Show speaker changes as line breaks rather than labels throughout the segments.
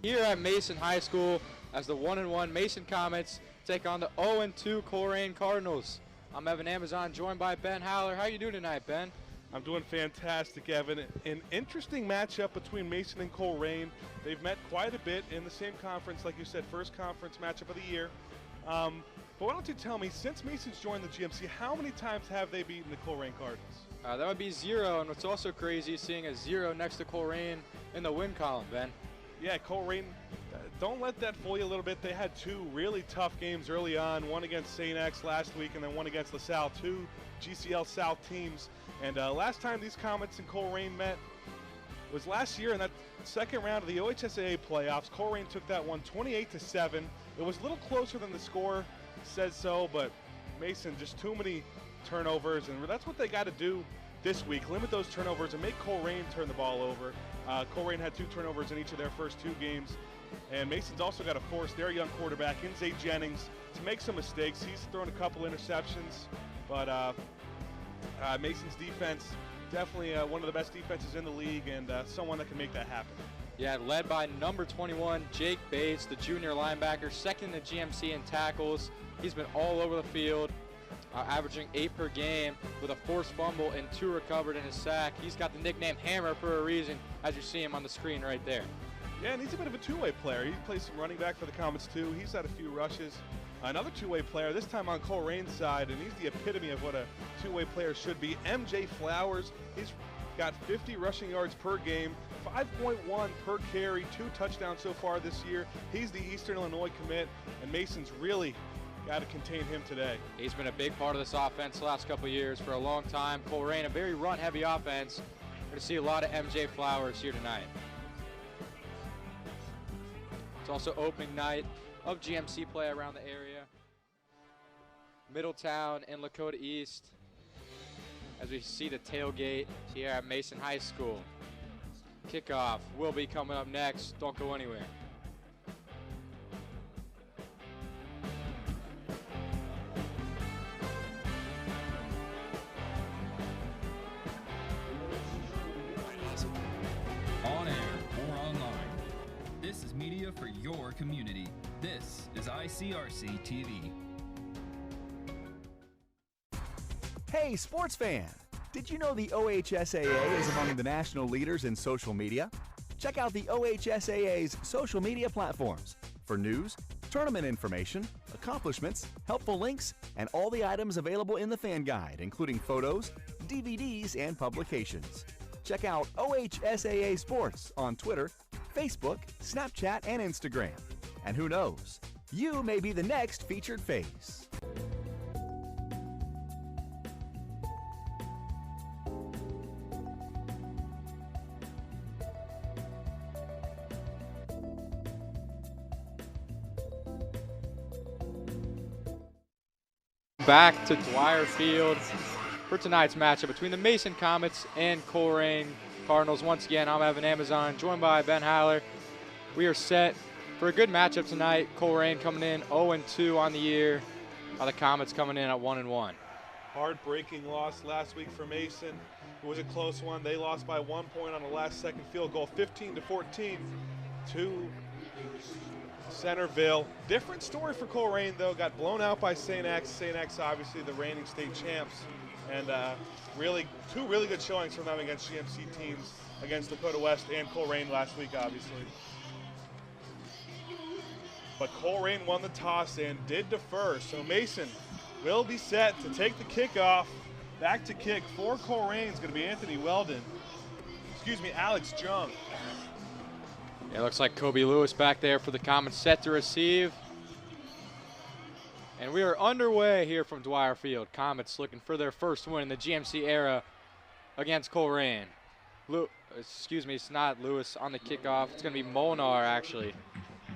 here at Mason High School as the 1-1 Mason Comets take on the 0-2 Colerain Cardinals. I'm Evan Amazon, joined by Ben Howler. How are you doing tonight, Ben?
I'm doing fantastic, Evan. An interesting matchup between Mason and Colerain. They've met quite a bit in the same conference, like you said, first conference matchup of the year. But why don't you tell me, since Mason's joined the GMC, how many times have they beaten the Colerain Cardinals?
That would be 0, and what's also crazy is seeing a 0 next to Colerain in the win column, Ben.
Yeah, Colerain, don't let that fool you a little bit. They had two really tough games early on, one against St. X last week and then one against LaSalle, two GCL South teams. And last time these Comets and Colerain met was last year in that second round of the OHSAA playoffs. Colerain took that one 28-7. It was a little closer than the score says so, but Mason, just too many turnovers, and that's what they got to do this week. Limit those turnovers and make Colerain turn the ball over. Colerain had 2 turnovers in each of their first 2 games, and Mason's also got to force their young quarterback, Zay Jennings, to make some mistakes. He's thrown a couple interceptions, but Mason's defense, definitely one of the best defenses in the league, and someone that can make that happen.
Yeah, led by number 21, Jake Bates, the junior linebacker, second in the GMC in tackles. He's been all over the field, averaging 8 per game with a forced fumble and 2 recovered in his sack. He's got the nickname Hammer for a reason, as you see him on the screen right there.
Yeah, and he's a bit of a two-way player. He plays some running back for the Comets too. He's had a few rushes. Another two-way player, this time on Colerain's side, and he's the epitome of what a two-way player should be. MJ Flowers, he's got 50 rushing yards per game, 5.1 per carry, 2 touchdowns so far this year. He's the Eastern Illinois commit, and Mason's really got to contain him today.
He's been a big part of this offense the last couple of years for a long time. Colerain, a very run-heavy offense. We're going to see a lot of MJ Flowers here tonight. It's also opening night of GMC play around the area. Middletown and Lakota East, as we see the tailgate here at Mason High School. Kickoff will be coming up next. Don't go anywhere.
On air or online, this is media for your community. This is ICRC-TV.
Hey, sports fan! Did you know the OHSAA is among the national leaders in social media? Check out the OHSAA's social media platforms for news, tournament information, accomplishments, helpful links, and all the items available in the fan guide, including photos, DVDs, and publications. Check out OHSAA Sports on Twitter, Facebook, Snapchat, and Instagram. And who knows, you may be the next featured face.
Back to Dwire Field for tonight's matchup between the Mason Comets and Colerain Cardinals. Once again, I'm Evan Amazon, joined by Ben Howler. We are set for a good matchup tonight. Colerain coming in 0-2 on the year, while the Comets coming in at 1-1.
Heartbreaking loss last week for Mason. It was a close one. They lost by 1 point on the last-second field goal, 15-14 to Centerville. Different story for Colerain, though. Got blown out by St. X. St. X, obviously, the reigning state champs. And two really good showings from them against GMC teams, against Dakota West and Colerain last week, obviously. But Colerain won the toss and did defer, so Mason will be set to take the kickoff. Back to kick for Colerain is going to be Alex Jung.
It looks like Kobe Lewis back there for the Comets, set to receive. And we are underway here from Dwire Field. Comets looking for their first win in the GMC era against Colerain. It's not Lewis on the kickoff. It's going to be Molnar, actually,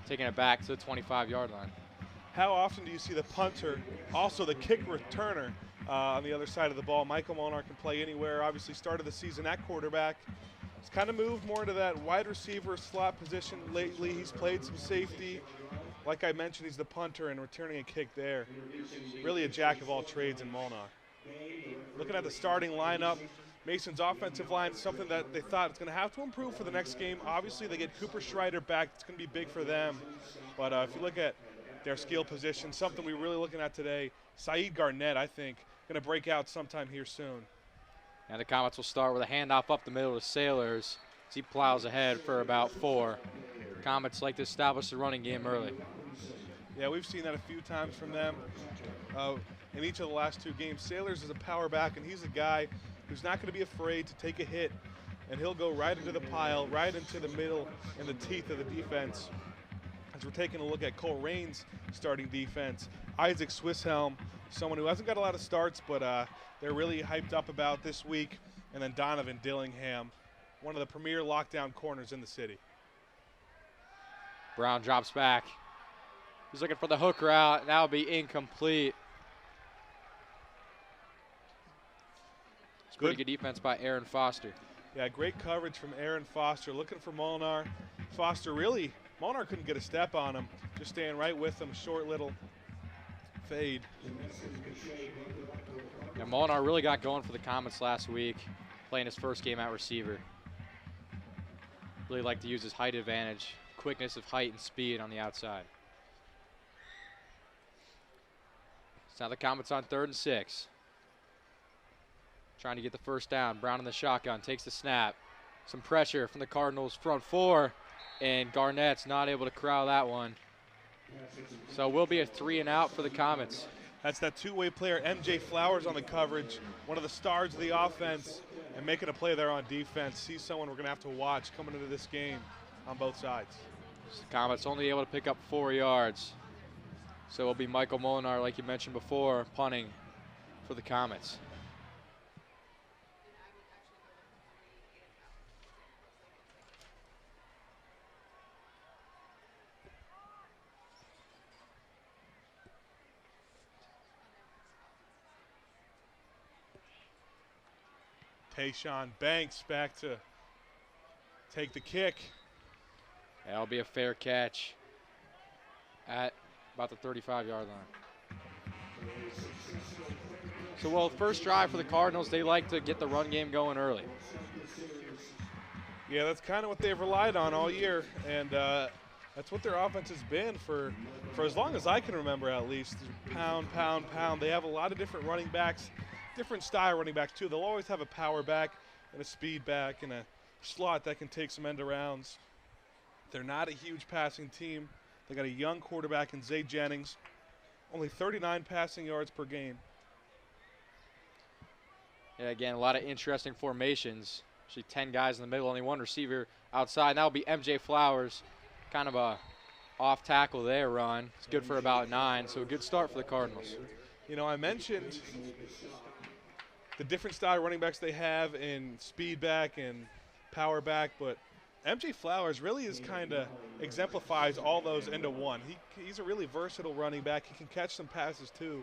taking it back to the 25-yard line.
How often do you see the punter, also the kick returner, on the other side of the ball? Michael Molnar can play anywhere. Obviously started the season at quarterback. He's kind of moved more into that wide receiver slot position lately. He's played some safety. Like I mentioned, he's the punter and returning a kick there. Really a jack of all trades in Molnar. Looking at the starting lineup, Mason's offensive line is something that they thought it's going to have to improve for the next game. Obviously, they get Cooper Schreider back. It's going to be big for them. But if you look at their skill position, something we're really looking at today, Saeed Garnett, I think, going to break out sometime here soon.
And the Comets will start with a handoff up the middle to Sailors as he plows ahead for about 4. Comets like to establish the running game early.
Yeah, we've seen that a few times from them in each of the last 2 games. Sailors is a power back, and he's a guy who's not going to be afraid to take a hit, and he'll go right into the pile, right into the middle and the teeth of the defense. As we're taking a look at Colerain's starting defense, Isaac Swisshelm, someone who hasn't got a lot of starts, but they're really hyped up about this week, and then Donovan Dillingham, one of the premier lockdown corners in the city.
Brown drops back. He's looking for the hook route, and that'll be incomplete. It's pretty good defense by Aaron Foster.
Yeah, great coverage from Aaron Foster, looking for Molnar. Foster Molnar couldn't get a step on him, just staying right with him, short little fade.
Yeah, Molnar really got going for the Comets last week, playing his first game at receiver. Really liked to use his height advantage, quickness of height and speed on the outside. So now the Comets on 3rd and 6. Trying to get the first down. Brown in the shotgun, takes the snap. Some pressure from the Cardinals front 4, and Garnett's not able to corral that one. So it will be a 3 and out for the Comets.
That's that two-way player, MJ Flowers, on the coverage, one of the stars of the offense, and making a play there on defense. He's someone we're going to have to watch coming into this game on both sides.
The Comets only able to pick up 4 yards. So it'll be Michael Molnar, like you mentioned before, punting for the Comets.
Tayshawn Banks back to take the kick.
That'll be a fair catch at about the 35-yard line. So, well, first drive for the Cardinals, they like to get the run game going early.
Yeah, that's kind of what they've relied on all year, and that's what their offense has been for as long as I can remember, at least. Pound, pound, pound. They have a lot of different running backs, different style running backs too. They'll always have a power back and a speed back and a slot that can take some end arounds. They're not a huge passing team. They got a young quarterback in Zay Jennings, only 39 passing yards per game.
Yeah, again, a lot of interesting formations. Actually 10 guys in the middle, only 1 receiver outside. And that'll be MJ Flowers, kind of a off tackle there run. It's good for about 9, so a good start for the Cardinals.
You know, I mentioned the different style running backs they have in speed back and power back, but MJ Flowers really is kind of exemplifies all those into one. He's a really versatile running back. He can catch some passes too.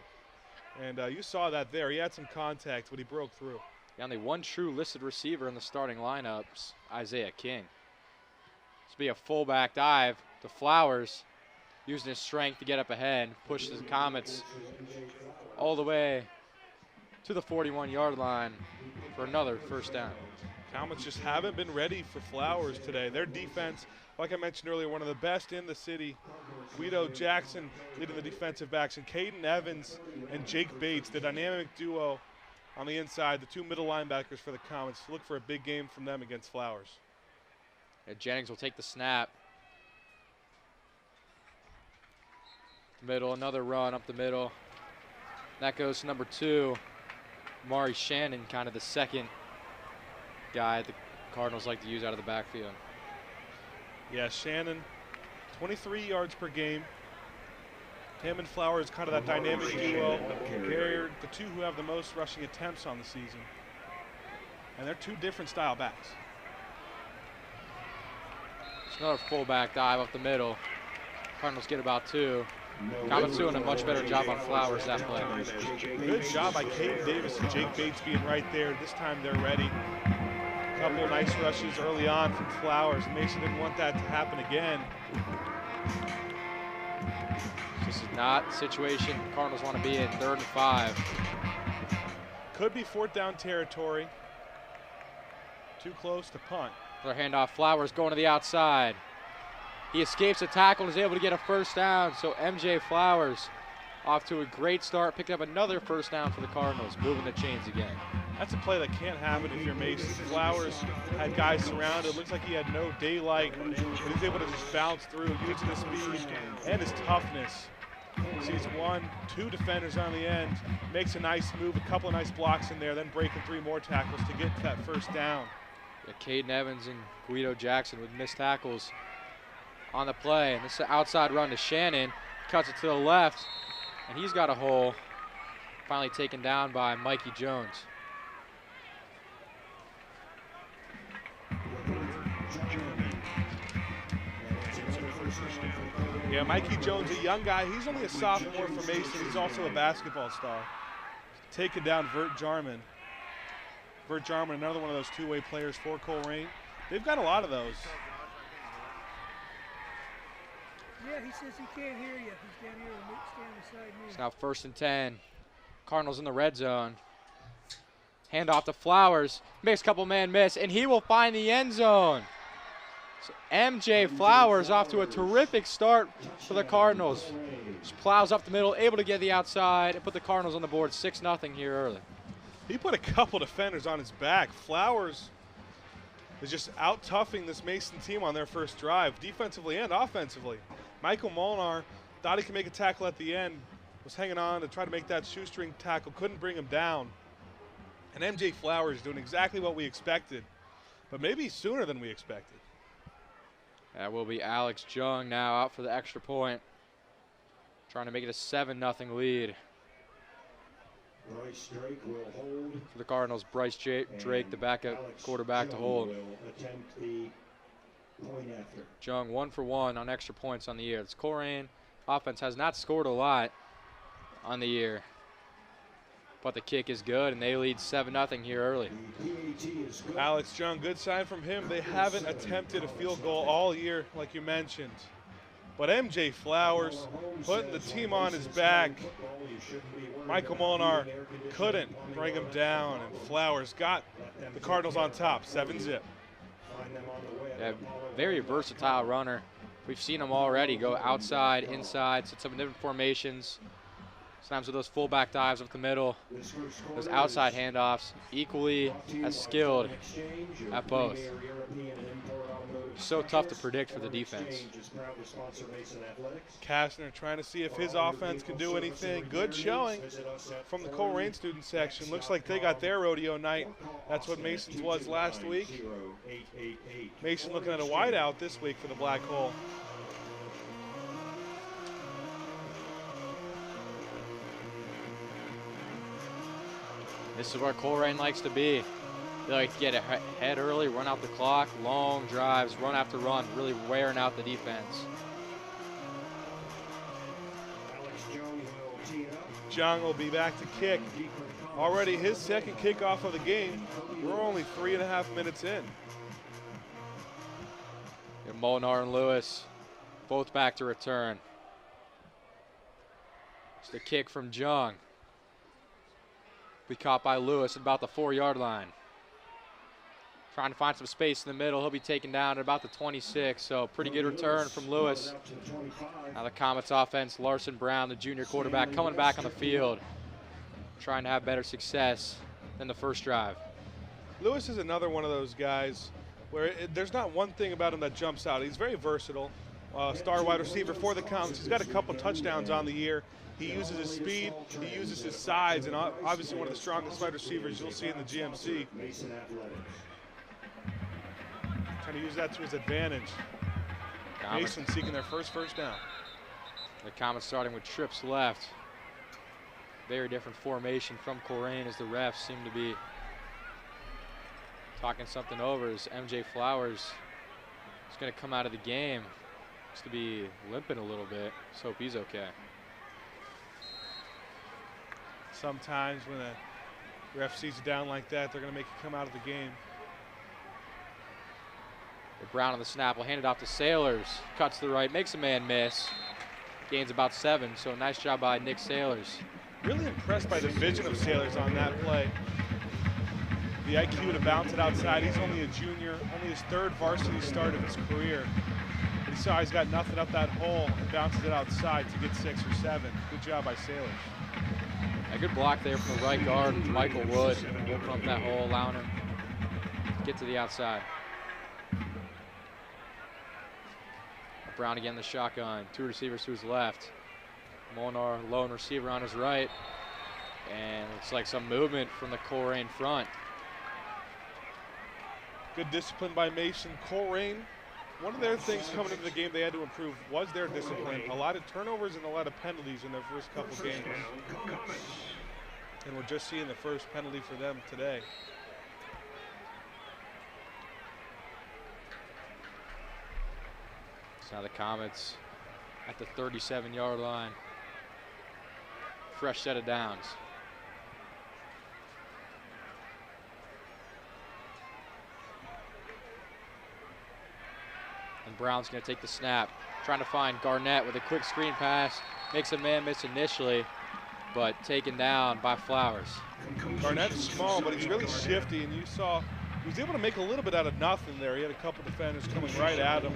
And you saw that there. He had some contact, but he broke through.
The only 1 true listed receiver in the starting lineups, Isaiah King. This will be a fullback dive to Flowers, using his strength to get up ahead, pushes the Comets all the way to the 41-yard line for another first down.
Comets just haven't been ready for Flowers today. Their defense, like I mentioned earlier, one of the best in the city. Guido Jackson leading the defensive backs, and Caden Evans and Jake Bates, the dynamic duo on the inside, the 2 middle linebackers for the Comets. Look for a big game from them against Flowers.
Yeah, Jennings will take the snap. Middle, another run up the middle. That goes to number 2, Mari Shannon, kind of the second guy the Cardinals like to use out of the backfield.
Yeah, Shannon, 23 yards per game. Him and Flowers, kind of that dynamic duo. They're the 2 who have the most rushing attempts on the season. And they're 2 different style backs.
It's another fullback dive up the middle. Cardinals get about 2. Comets doing a much better job on Flowers that play.
Good job by Caden Davis and Jake Bates being right there. This time they're ready. Couple nice rushes early on from Flowers. Mason didn't want that to happen again.
This is not a situation the Cardinals want to be in. 3rd and 5.
Could be 4th down territory. too close to punt.
Another handoff, Flowers going to the outside. He escapes a tackle and is able to get a first down. So MJ Flowers off to a great start, picked up another first down for the Cardinals, moving the chains again.
That's a play that can't happen if you're Mason. Flowers had guys surrounded. Looks like he had no daylight, but he's able to just bounce through, use his speed and his toughness. Sees 1, 2 defenders on the end, makes a nice move, a couple of nice blocks in there, then breaking 3 more tackles to get to that first down.
Yeah, Caden Evans and Guido Jackson with missed tackles on the play. And this is an outside run to Shannon, cuts it to the left, and he's got a hole. Finally taken down by Mikey Jones.
Yeah, Mikey Jones, a young guy. He's only a sophomore for Mason. He's also a basketball star. Taking down Vert Jarman. Vert Jarman, another one of those two-way players for Colerain. They've got a lot of those.
Yeah, he says he can't hear you. He's down here, stand beside me.
It's now 1st and 10. Cardinals in the red zone. Hand off to Flowers. Makes a couple man miss, and he will find the end zone. So MJ Flowers off to a terrific start for the Cardinals. Just plows up the middle, able to get the outside and put the Cardinals on the board 6-0 here early.
He put a couple defenders on his back. Flowers is just out-toughing this Mason team on their first drive, defensively and offensively. Michael Molnar thought he could make a tackle at the end, was hanging on to try to make that shoestring tackle, couldn't bring him down. And MJ Flowers doing exactly what we expected, but maybe sooner than we expected.
That will be Alex Jung now out for the extra point. Trying to make it a 7-0 lead.
Bryce Drake will hold.
For the Cardinals, Bryce Drake, the backup quarterback, to hold.
Will attempt the point after.
Jung 1 for 1 on extra points on the year. This Colerain offense has not scored a lot on the year, but the kick is good, and they lead 7-0 here early.
Alex Jung, good sign from him. They haven't attempted a field goal all year, like you mentioned. But MJ Flowers putting the team on his back. Michael Molnar couldn't bring him down, and Flowers got the Cardinals on top, 7-zip.
Yeah, very versatile runner. We've seen him already go outside, inside, set some different formations. Sometimes with those fullback dives up the middle, those outside handoffs, equally as skilled at both. So tough to predict for the defense.
Kastner trying to see if his offense can do anything. Good showing from the Colerain student section. Looks like they got their rodeo night. That's what Mason's was last week. Mason looking at a wideout this week for the Black Hole.
This is where Colerain likes to be. They like to get ahead early, run out the clock, long drives, run after run, really wearing out the defense.
Jung will be back to kick. Already his second kickoff of the game. We're only 3.5 minutes in.
And Molnar and Lewis both back to return. It's the kick from Jung. Be caught by Lewis at about the 4-yard line. Trying to find some space in the middle. He'll be taken down at about the 26, so pretty good return from Lewis. Now the Comets offense, Larson Brown, the junior quarterback, coming back on the field, trying to have better success than the first drive.
Lewis is another one of those guys where there's not one thing about him that jumps out. He's very versatile. Star wide receiver for the Comets. He's got a couple touchdowns on the year. He uses his speed, he uses his size, and obviously one of the strongest wide receivers you'll see in the GMC. Trying to use that to his advantage. Mason seeking their first down.
The Comets starting with trips left. Very different formation from Colerain as the refs seem to be talking something over as MJ Flowers is going to come out of the game. Looks to be limping a little bit. Let's hope he's okay.
Sometimes when a ref sees you down like that, they're going to make you come out of the game.
Brown on the snap will hand it off to Sailors. Cuts to the right, makes a man miss. Gains about 7, so nice job by Nick Sailors.
Really impressed by the vision of Sailors on that play. the IQ to bounce it outside. He's only a junior, only his 3rd varsity start of his career. But he saw he's got nothing up that hole and bounces it outside to get 6 or 7. Good job by Sailors.
A good block there from the right guard, Michael Wood. Will come up that hole, allowing him to get to the outside. Brown again, the shotgun. 2 receivers to his left. Molnar, lone receiver on his right. And looks like some movement from the Colerain front.
Good discipline by Mason. Colerain, one of their things coming into the game they had to improve was their discipline. A lot of turnovers and a lot of penalties in their first couple games. And we're just seeing the first penalty for them today.
So now the Comets at the 37-yard line. Fresh set of downs. And Brown's going to take the snap, trying to find Garnett with a quick screen pass. Makes a man miss initially, but taken down by Flowers.
Garnett's small, but he's really shifty, and you saw he was able to make a little bit out of nothing there. He had a couple defenders coming right at him.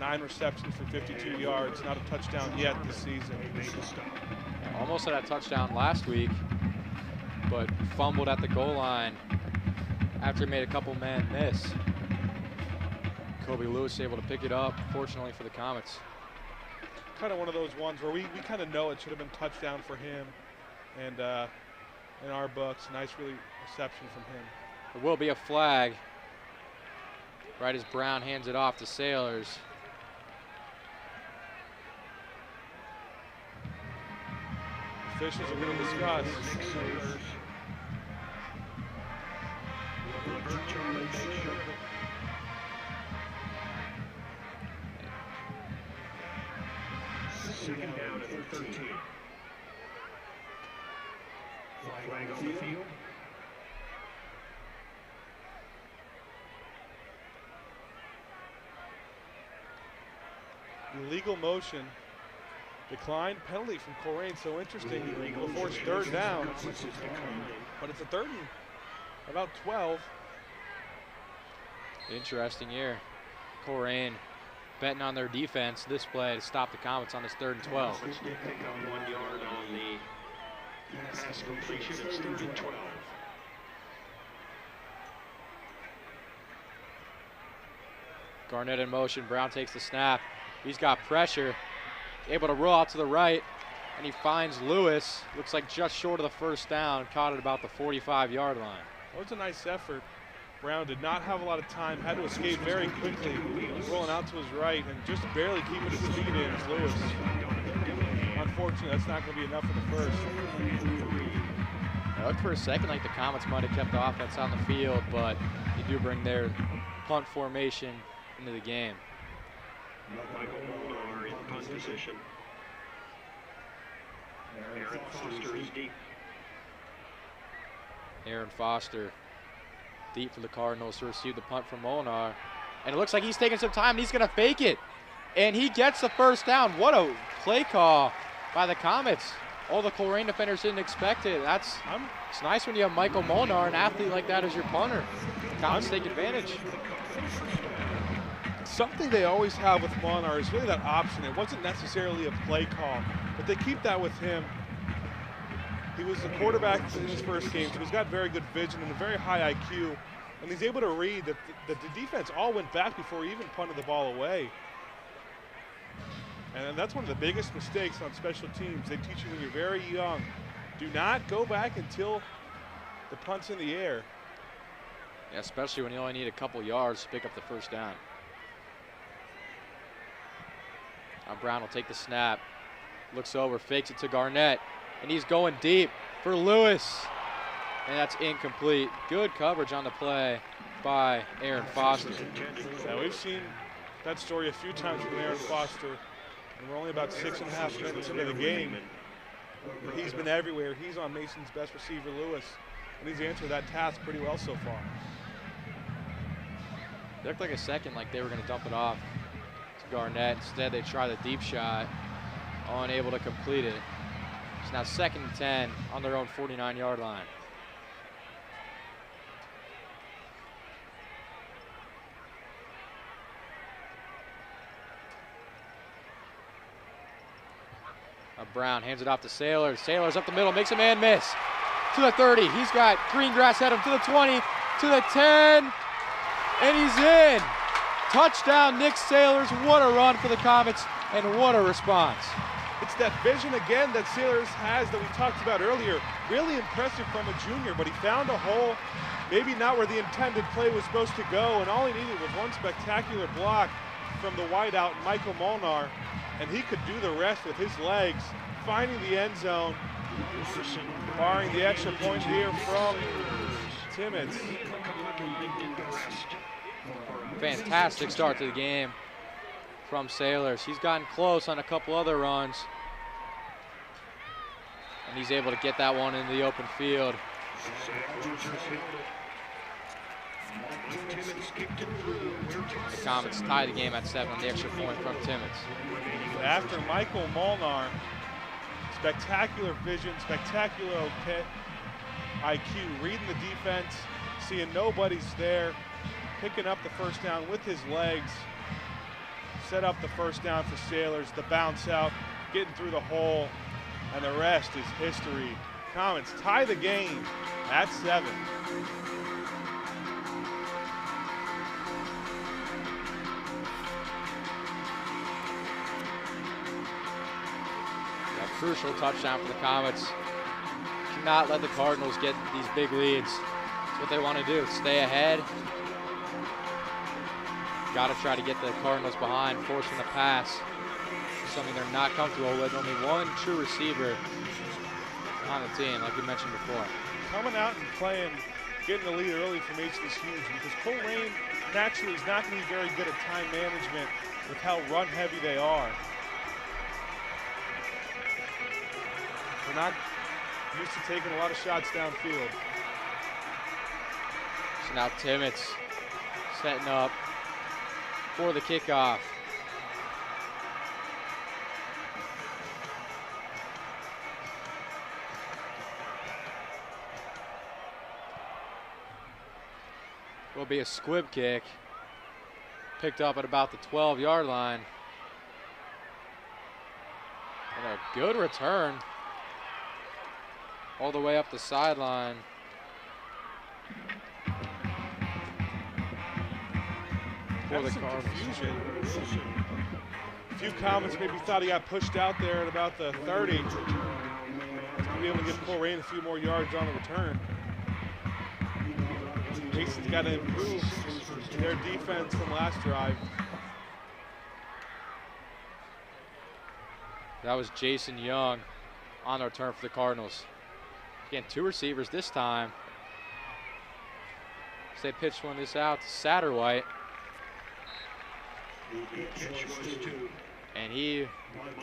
9 receptions for 52 yards, not a touchdown yet this season.
Almost had a touchdown last week, but fumbled at the goal line after he made a couple man miss. Kobe Lewis able to pick it up, fortunately for the Comets.
Kind of one of those ones where we kind of know it should have been touchdown for him, and in our books, nice really reception from him.
There will be a flag right as Brown hands it off to Sailors.
Officials are going to discuss.
Second down at 13. Flag on the field.
Illegal motion. Declined penalty from Colerain. So interesting. We'll force 3rd down. But it's a 3rd and about 12.
Interesting year. Colerain betting on their defense this play to stop the Comets on this 3rd and 12.
Pick on 1 yard on the pass completion. It's 3rd and 12.
Garnett in motion. Brown takes the snap. He's got pressure. Able to roll out to the right, and he finds Lewis. Looks like just short of the 1st down. Caught at about the 45-yard line.
That was a nice effort. Brown did not have a lot of time. Had to escape very quickly. Rolling out to his right and just barely keeping his feet in as Lewis. Unfortunately, that's not going to be enough for the 1st.
It looked for a second like the Comets might have kept the offense on the field, but they do bring their punt formation into the game.
Michael Molnar in punt position. Aaron Foster is deep.
Aaron Foster deep for the Cardinals to receive the punt from Molnar. And it looks like he's taking some time and he's going to fake it. And he gets the 1st down. What a play call by the Comets. All the Colerain defenders didn't expect it. It's nice when you have Michael Molnar, an athlete like that, as your punter. The Comets take advantage.
Something they always have with Molnar is really that option. It wasn't necessarily a play call, but they keep that with him. He was the quarterback in his first game, so he's got very good vision and a very high IQ. And he's able to read that the defense all went back before he even punted the ball away. And that's one of the biggest mistakes on special teams. They teach you when you're very young. Do not go back until the punt's in the air.
Yeah, especially when you only need a couple yards to pick up the 1st down. Now Brown will take the snap. Looks over, fakes it to Garnett. And he's going deep for Lewis. And that's incomplete. Good coverage on the play by Aaron Foster.
Yeah, we've seen that story a few times with Aaron Foster. And we're only about 6.5 minutes into the game. He's been everywhere. He's on Mason's best receiver, Lewis. And he's answered that task pretty well so far.
It looked like a second like they were going to dump it off to Garnett. Instead, they try the deep shot. Unable to complete it. It's now 2nd and 10 on their own 49-yard line. Brown hands it off to Sailors. Sailors up the middle, makes a man miss. To the 30, he's got Greengrass at him, to the 20, to the 10, and he's in. Touchdown, Nick Sailors. What a run for the Comets, and what a response.
It's that vision again that Sailors has that we talked about earlier. Really impressive from a junior, but he found a hole, maybe not where the intended play was supposed to go, and all he needed was one spectacular block from the wideout, Michael Molnar, and he could do the rest with his legs, finding the end zone, barring the extra point here from Timmons.
Fantastic start to the game from Sailors. He's gotten close on a couple other runs, and he's able to get that one into the open field. The Comets tie the game at 7 on the extra point from Timmons.
After Michael Molnar, spectacular vision, spectacular IQ, reading the defense, seeing nobody's there, picking up the first down with his legs, set up the first down for Sailors, the bounce out, getting through the hole, and the rest is history. Comets tie the game at 7.
A crucial touchdown for the Comets. Cannot let the Cardinals get these big leads. That's what they want to do, stay ahead. Got to try to get the Cardinals behind, forcing the pass. Something they're not comfortable with. Only one true receiver on the team, like we mentioned before.
Coming out and playing, getting the lead early from H is huge because Colerain naturally is not going to be very good at time management with how run heavy they are. They're not used to taking a lot of shots downfield.
So now Timmons setting up for the kickoff. Will be a squib kick, picked up at about the 12-yard line. And a good return all the way up the sideline. For the Cardinals.
Confusion. A few Comets maybe thought he got pushed out there at about the 30. He's going to be able to give Colerain a few more yards on the return. Mason's got to improve their defense from last drive.
That was Jason Young on the return for the Cardinals. Again, 2 receivers this time. So they pitched one this out to Satterwhite. And he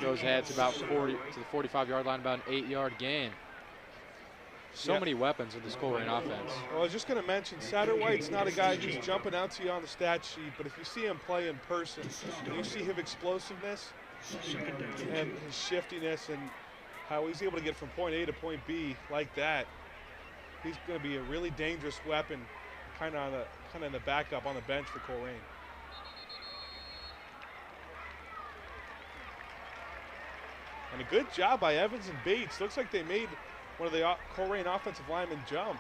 goes ahead to about 40 to the 45-yard line, about an 8-yard gain. So many weapons in this Colerain offense.
Well, I was just going to mention, Satterwhite's not a guy who's jumping out to you on the stat sheet, but if you see him play in person, and you see his explosiveness and his shiftiness and how he's able to get from point A to point B like that, he's going to be a really dangerous weapon, kind of in the backup on the bench for Colerain. And a good job by Evans and Bates. Looks like they made one of the Colerain offensive linemen jump.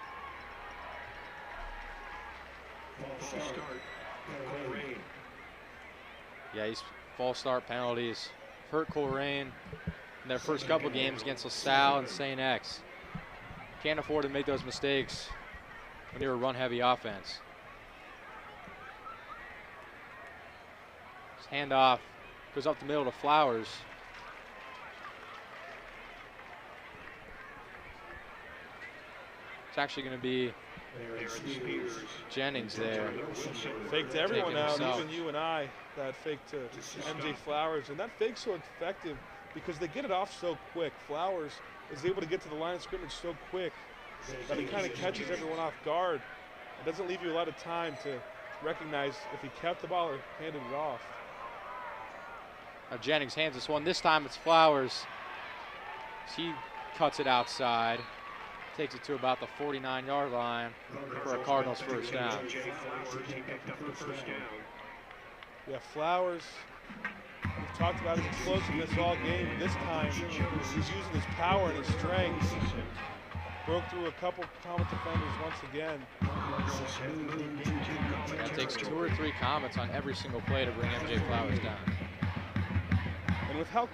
Yeah, these false start penalties hurt Colerain in their first couple games against LaSalle and St. X. Can't afford to make those mistakes when you're a run-heavy offense. This handoff goes up the middle to Flowers. It's actually going to be Jennings there.
Fake to everyone out,
himself.
even you and I, that fake to MJ Flowers. And that fake's so effective because they get it off so quick. Flowers is able to get to the line of scrimmage so quick that he kind of catches everyone off guard. It doesn't leave you a lot of time to recognize if he kept the ball or handed it off.
Now Jennings hands this one. This time it's Flowers. He cuts it outside. Takes it to about the 49-yard line for a Cardinals first down.
Yeah, Flowers We've talked about his explosiveness all game. This time, he's using his power and his strength. Broke through a couple Comet defenders once again.
That takes 2 or 3 Comets on every single play to bring MJ Flowers down.
And with how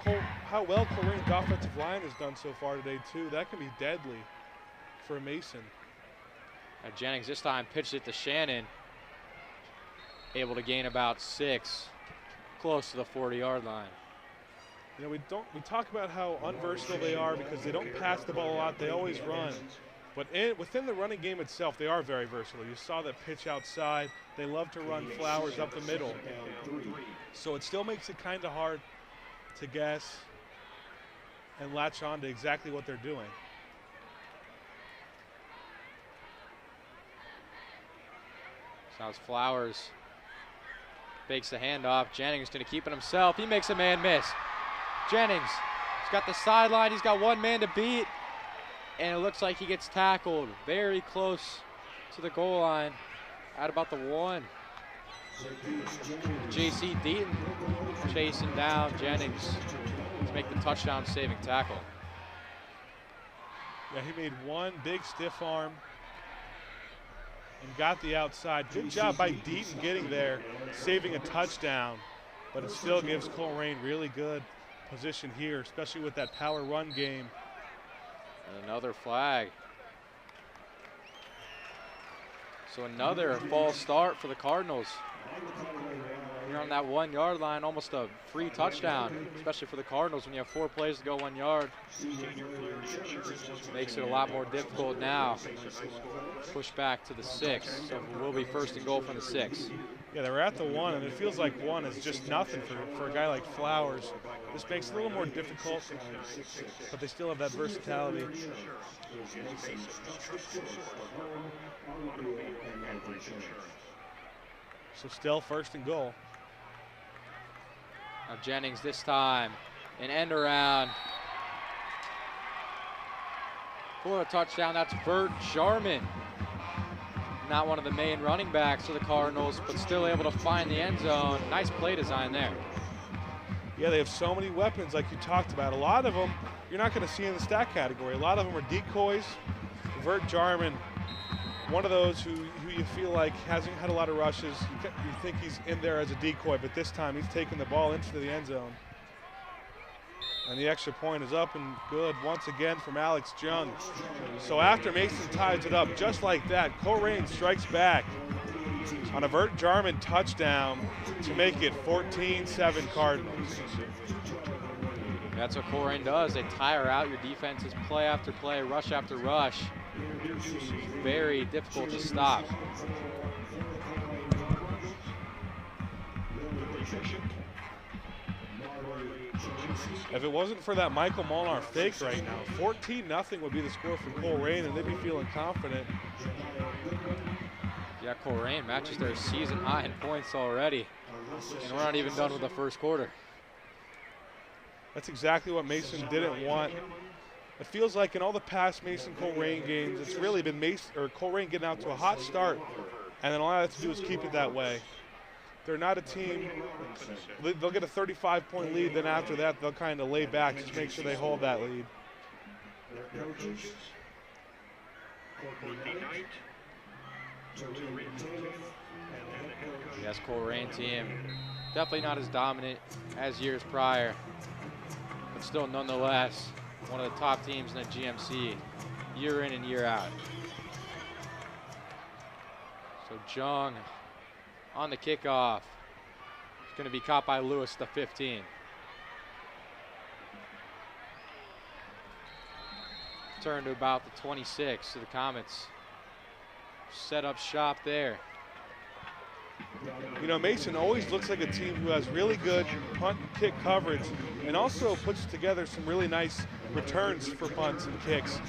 well Colerain's offensive line has done so far today, too, that can be deadly for Mason.
Jennings this time pitched it to Shannon. Able to gain about 6, close to the 40-yard line.
You know, we talk about how unversatile they are because they don't pass the ball a lot, they always run. But within the running game itself, they are very versatile. You saw that pitch outside. They love to run Flowers up the middle. So it still makes it kind of hard to guess and latch on to exactly what they're doing.
So as Flowers fakes the handoff, Jennings going to keep it himself. He makes a man miss. Jennings, he's got the sideline. He's got one man to beat. And it looks like he gets tackled very close to the goal line at about the 1. J.C. Deaton chasing down Jennings to make the touchdown saving tackle.
Yeah, he made one big stiff arm and got the outside. Good job by Deaton getting there, saving a touchdown. But it still gives Colerain really good position here, especially with that power run game.
And another flag. So another false start for the Cardinals. You're on that 1-yard line, almost a free touchdown, especially for the Cardinals when you have 4 plays to go 1 yard. Makes it a lot more difficult now. Push back to the 6, so it will be 1st and goal from the 6.
Yeah, they were at the 1, and it feels like 1 is just nothing for a guy like Flowers. This makes it a little more difficult, but they still have that versatility. So still 1st and goal.
Now Jennings this time, an end around. For a touchdown, that's Vert Jarman. Not one of the main running backs for the Cardinals, but still able to find the end zone. Nice play design there.
Yeah, they have so many weapons like you talked about. A lot of them you're not going to see in the stat category. A lot of them are decoys. Vert Jarman, one of those who you feel like hasn't had a lot of rushes. You think he's in there as a decoy, but this time he's taking the ball into the end zone. And the extra point is up and good once again from Alex Jung. So after Mason ties it up just like that, Colerain strikes back on a Vert Jarman touchdown to make it 14-7 Cardinals.
That's what Colerain does. They tire out your defenses play after play, rush after rush. Very difficult to stop.
If it wasn't for that Michael Molnar fake right now, 14-0 would be the score for Colerain, and they'd be feeling confident.
Yeah, Colerain matches their season high in points already, and we're not even done with the 1st quarter.
That's exactly what Mason didn't want. It feels like in all the past Mason-Colerain games, it's really been Colerain getting out to a hot start, and then all I have to do is keep it that way. They're not a team, they'll get a 35-point lead, then after that they'll kind of lay back, just make sure they hold that lead.
Yes, Colerain team, definitely not as dominant as years prior, but still nonetheless one of the top teams in the GMC year in and year out. So Jung on the kickoff. It's going to be caught by Lewis, the 15. Turn to about the 26 to the Comets. Set up shop there.
You know, Mason always looks like a team who has really good punt and kick coverage and also puts together some really nice returns for punts and kicks.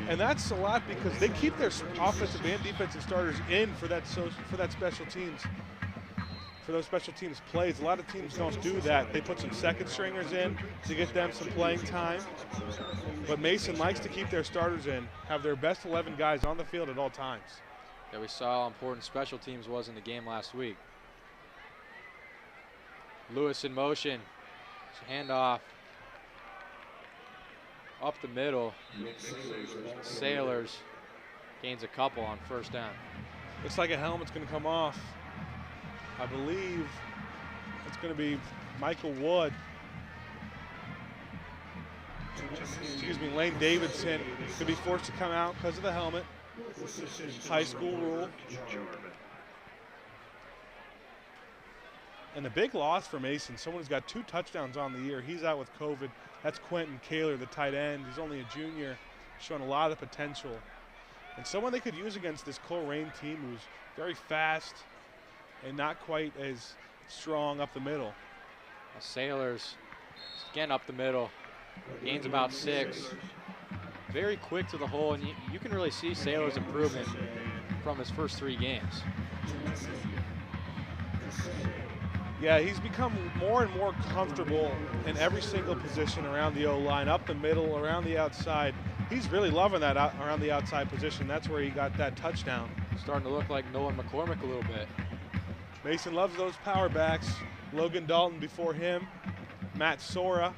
And that's a lot because they keep their offensive and defensive starters in for that special teams. For those special teams plays. A lot of teams don't do that. They put some second stringers in to get them some playing time. But Mason likes to keep their starters in, have their best 11 guys on the field at all times.
Yeah, we saw how important special teams was in the game last week. Lewis in motion. Handoff up the middle. Sailors gains a couple on first down.
Looks like a helmet's going to come off. I believe it's going to be Michael Wood. Excuse me, Lane Davidson could be forced to come out because of the helmet. High school rule. And a big loss for Mason. Someone who's got 2 touchdowns on the year. He's out with COVID. That's Quentin Kaler, the tight end. He's only a junior, showing a lot of potential. And someone they could use against this Colerain team who's very fast and not quite as strong up the middle.
Sailors, again up the middle, gains about 6. Very quick to the hole, and you can really see Sailors' improvement from his first 3 games.
Yeah, he's become more and more comfortable in every single position around the O-line, up the middle, around the outside. He's really loving that around the outside position. That's where he got that touchdown.
Starting to look like Nolan McCormick a little bit.
Mason loves those power backs. Logan Dalton before him. Matt Sora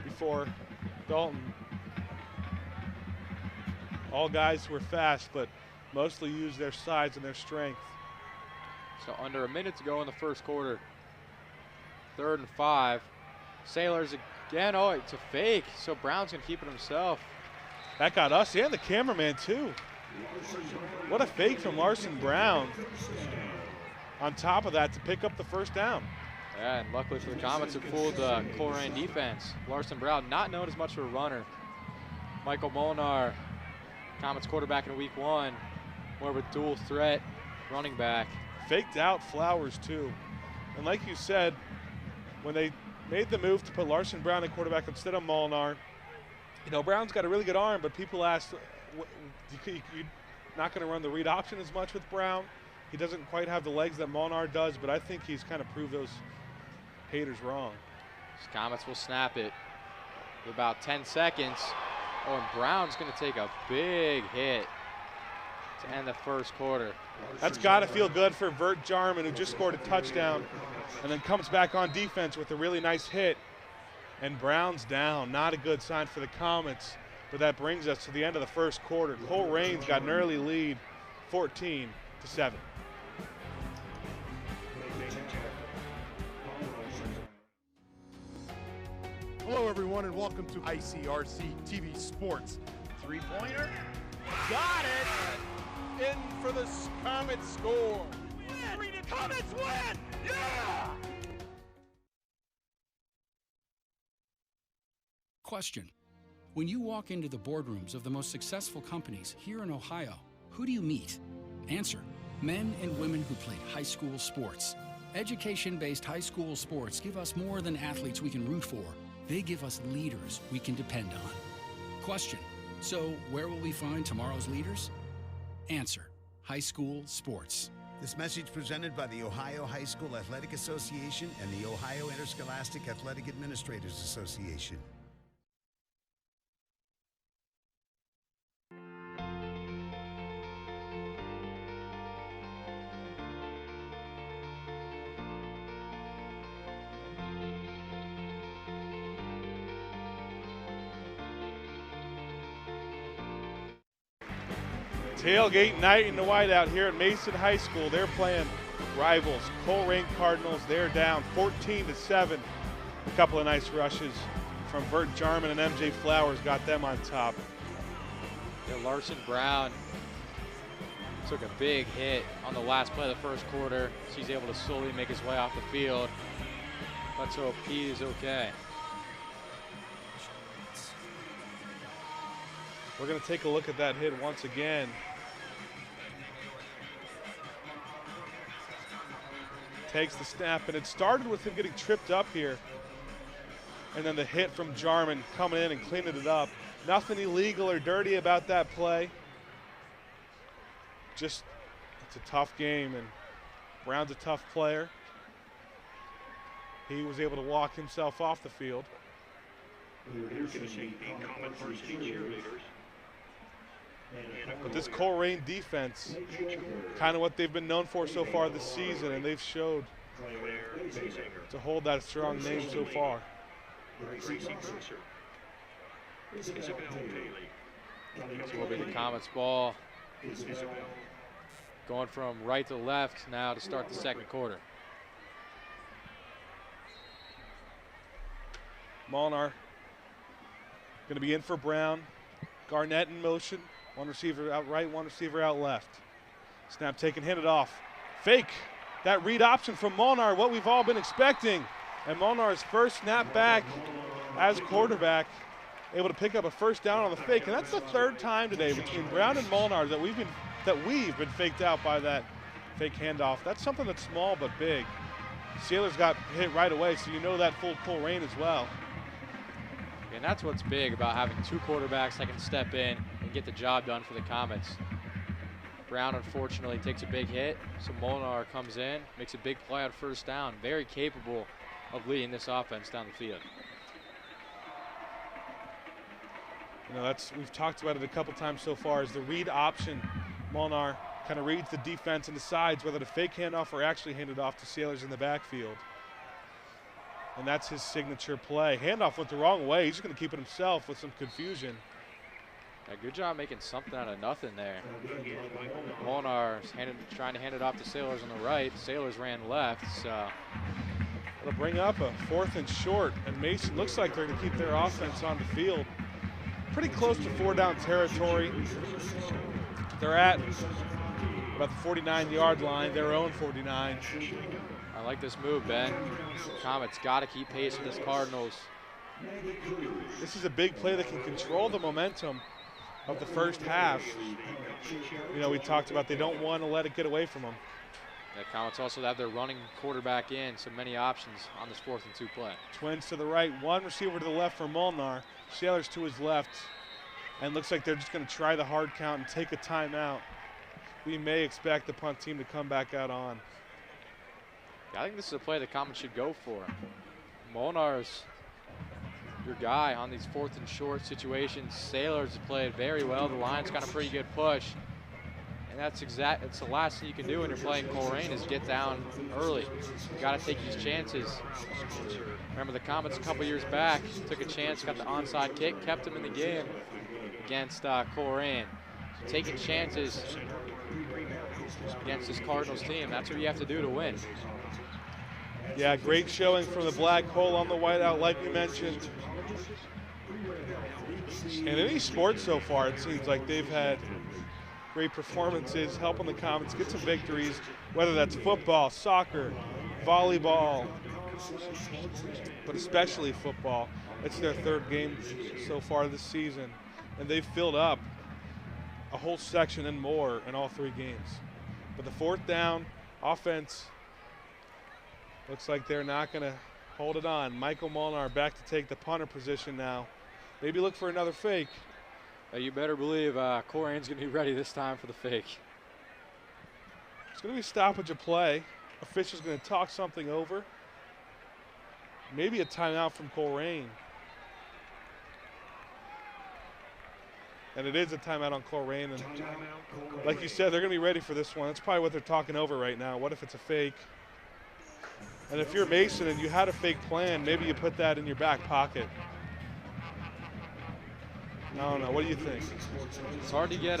before Dalton. All guys who are fast, but mostly use their size and their strength.
So under a minute to go in the first quarter. 3rd and 5. Sailors again. Oh, it's a fake. So Brown's going to keep it himself.
That got us and the cameraman too. What a fake from Larson Brown. On top of that to pick up the first down.
Yeah, and luckily for the Comets, it fooled the Colerain defense. Larson Brown, not known as much of a runner. Michael Molnar, Comets quarterback in week 1, more of a dual threat running back.
Faked out Flowers too. And like you said, when they made the move to put Larson Brown at quarterback instead of Molnar, you know, Brown's got a really good arm, but people asked, you're not going to run the read option as much with Brown. He doesn't quite have the legs that Molnar does, but I think he's kind of proved those haters wrong.
Comets will snap it with about 10 seconds. Oh, and Brown's going to take a big hit to end the first quarter.
That's got to feel good for Vert Jarman, who just scored a touchdown and then comes back on defense with a really nice hit. And Brown's down. Not a good sign for the Comets, but that brings us to the end of the first quarter. Colerain's got an early lead, 14-7.
Hello, everyone, and welcome to ICRC-TV Sports. Three-pointer. Got it! In for the Comets score. Win! Comets win! Yeah!
Question. When you walk into the boardrooms of the most successful companies here in Ohio, who do you meet? Answer. Men and women who played high school sports. Education-based high school sports give us more than athletes we can root for. They give us leaders we can depend on. Question. So where will we find tomorrow's leaders? Answer. High school sports.
This message presented by the Ohio High School Athletic Association and the Ohio Interscholastic Athletic Administrators Association.
Tailgate night in the whiteout here at Mason High School. They're playing rivals, Colerain Cardinals. They're down 14-7. A couple of nice rushes from Vert Jarman and MJ Flowers got them on top.
Yeah, Larson Brown took a big hit on the last play of the first quarter. So he's able to slowly make his way off the field. Let's hope he is okay.
We're going to take a look at that hit once again. Takes the snap, and it started with him getting tripped up here. And then the hit from Jarman coming in and cleaning it up. Nothing illegal or dirty about that play. Just, it's a tough game, and Brown's a tough player. He was able to walk himself off the field. But this Colerain defense, kind of what they've been known for so far this season, and they've showed to hold that strong name so far.
Gracie Cruiser. Isabel Paley.
This will be the Comets ball.
Isabel.
Going from right to left now to start the second quarter.
Molnar going to be in for Brown. Garnett in motion. One receiver out right, one receiver out left. Snap taken, handed off. Fake. That read option from Molnar, what we've all been expecting. And Molnar's first snap back as quarterback, able to pick up a first down on the fake. And that's the third time today between Brown and Molnar that we've been faked out by that fake handoff. That's something that's small but big. Sailors got hit right away, so you know that full Colerain as well.
And that's what's big about having two quarterbacks that can step in and get the job done for the Comets. Brown unfortunately takes a big hit, so Molnar comes in, makes a big play on first down. Very capable of leading this offense down the field.
You know, we've talked about it a couple times so far, is the read option. Molnar kind of reads the defense and decides whether to fake handoff or actually hand it off to Sailors in the backfield. And that's his signature play. Handoff went the wrong way. He's just going to keep it himself with some confusion.
Yeah, good job making something out of nothing there. Molnar trying to hand it off to Sailors on the right. Sailors ran left, so.
It'll bring up a 4th and short, and Mason looks like they're going to keep their offense on the field. Pretty close to 4-down territory. They're at about the 49-yard line, their own 49.
I like this move, Ben. Comets got to keep pace with this Cardinals.
This is a big play that can control the momentum of the first half. You know, we talked about they don't want to let it get away from them.
The Comets also have their running quarterback in, so many options on this 4th and 2 play.
Twins to the right, one receiver to the left for Molnar. Sailors to his left, and looks like they're just going to try the hard count and take a timeout. We may expect the punt team to come back out on.
I think this is a play the Comets should go for. Molnar's your guy on these 4th and short situations. Sailors have played very well. The line's got a pretty good push. And it's the last thing you can do when you're playing Colerain is get down early. You got to take these chances. Remember the Comets a couple years back took a chance, got the onside kick, kept them in the game against Colerain. So taking chances against this Cardinals team, that's what you have to do to win.
Yeah, great showing from the black hole on the whiteout, like we mentioned. In any sport so far, it seems like they've had great performances, helping the Comets get some victories, whether that's football, soccer, volleyball, but especially football. It's their 3rd game so far this season, and they've filled up a whole section and more in all 3 games. But the 4th down offense looks like they're not going to hold it on. Michael Molnar back to take the punter position now. Maybe look for another fake.
You better believe Colerain's going to be ready this time for the fake.
It's going to be a stoppage of play. Official's going to talk something over. Maybe a timeout from Colerain. And it is a timeout on Colerain. And like you said, they're going to be ready for this one. That's probably what they're talking over right now. What if it's a fake? And if you're Mason and you had a fake plan, maybe you put that in your back pocket. I don't know. What do you think?
It's hard to get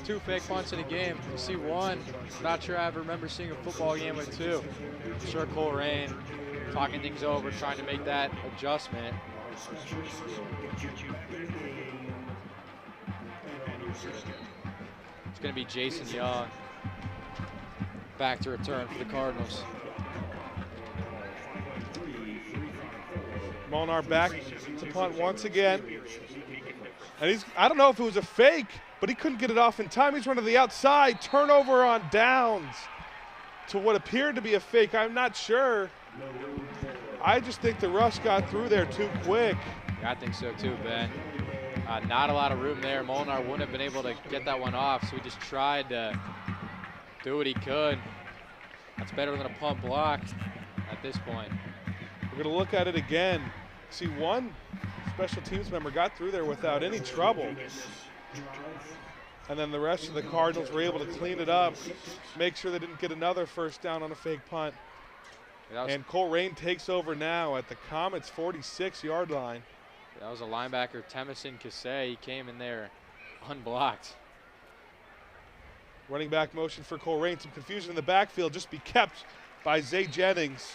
2 fake punts in a game. You see one. Not sure I ever remember seeing a football game with 2. I'm sure Colerain talking things over, trying to make that adjustment. It's going to be Jason Young back to return for the Cardinals.
Molnar back to punt once again. And I don't know if it was a fake, but he couldn't get it off in time. He's running to the outside. Turnover on downs to what appeared to be a fake. I'm not sure. I just think the rush got through there too quick.
Yeah, I think so too, Ben. Not a lot of room there. Molnar wouldn't have been able to get that one off, so he just tried to do what he could. That's better than a punt block at this point.
We're going to look at it again. See, one special teams member got through there without any trouble. And then the rest of the Cardinals were able to clean it up, make sure they didn't get another first down on a fake punt. And Colerain takes over now at the Comets' 46-yard line.
That was a linebacker, Temison Kassé. He came in there unblocked.
Running back motion for Colerain. Some confusion in the backfield. Just be kept by Zay Jennings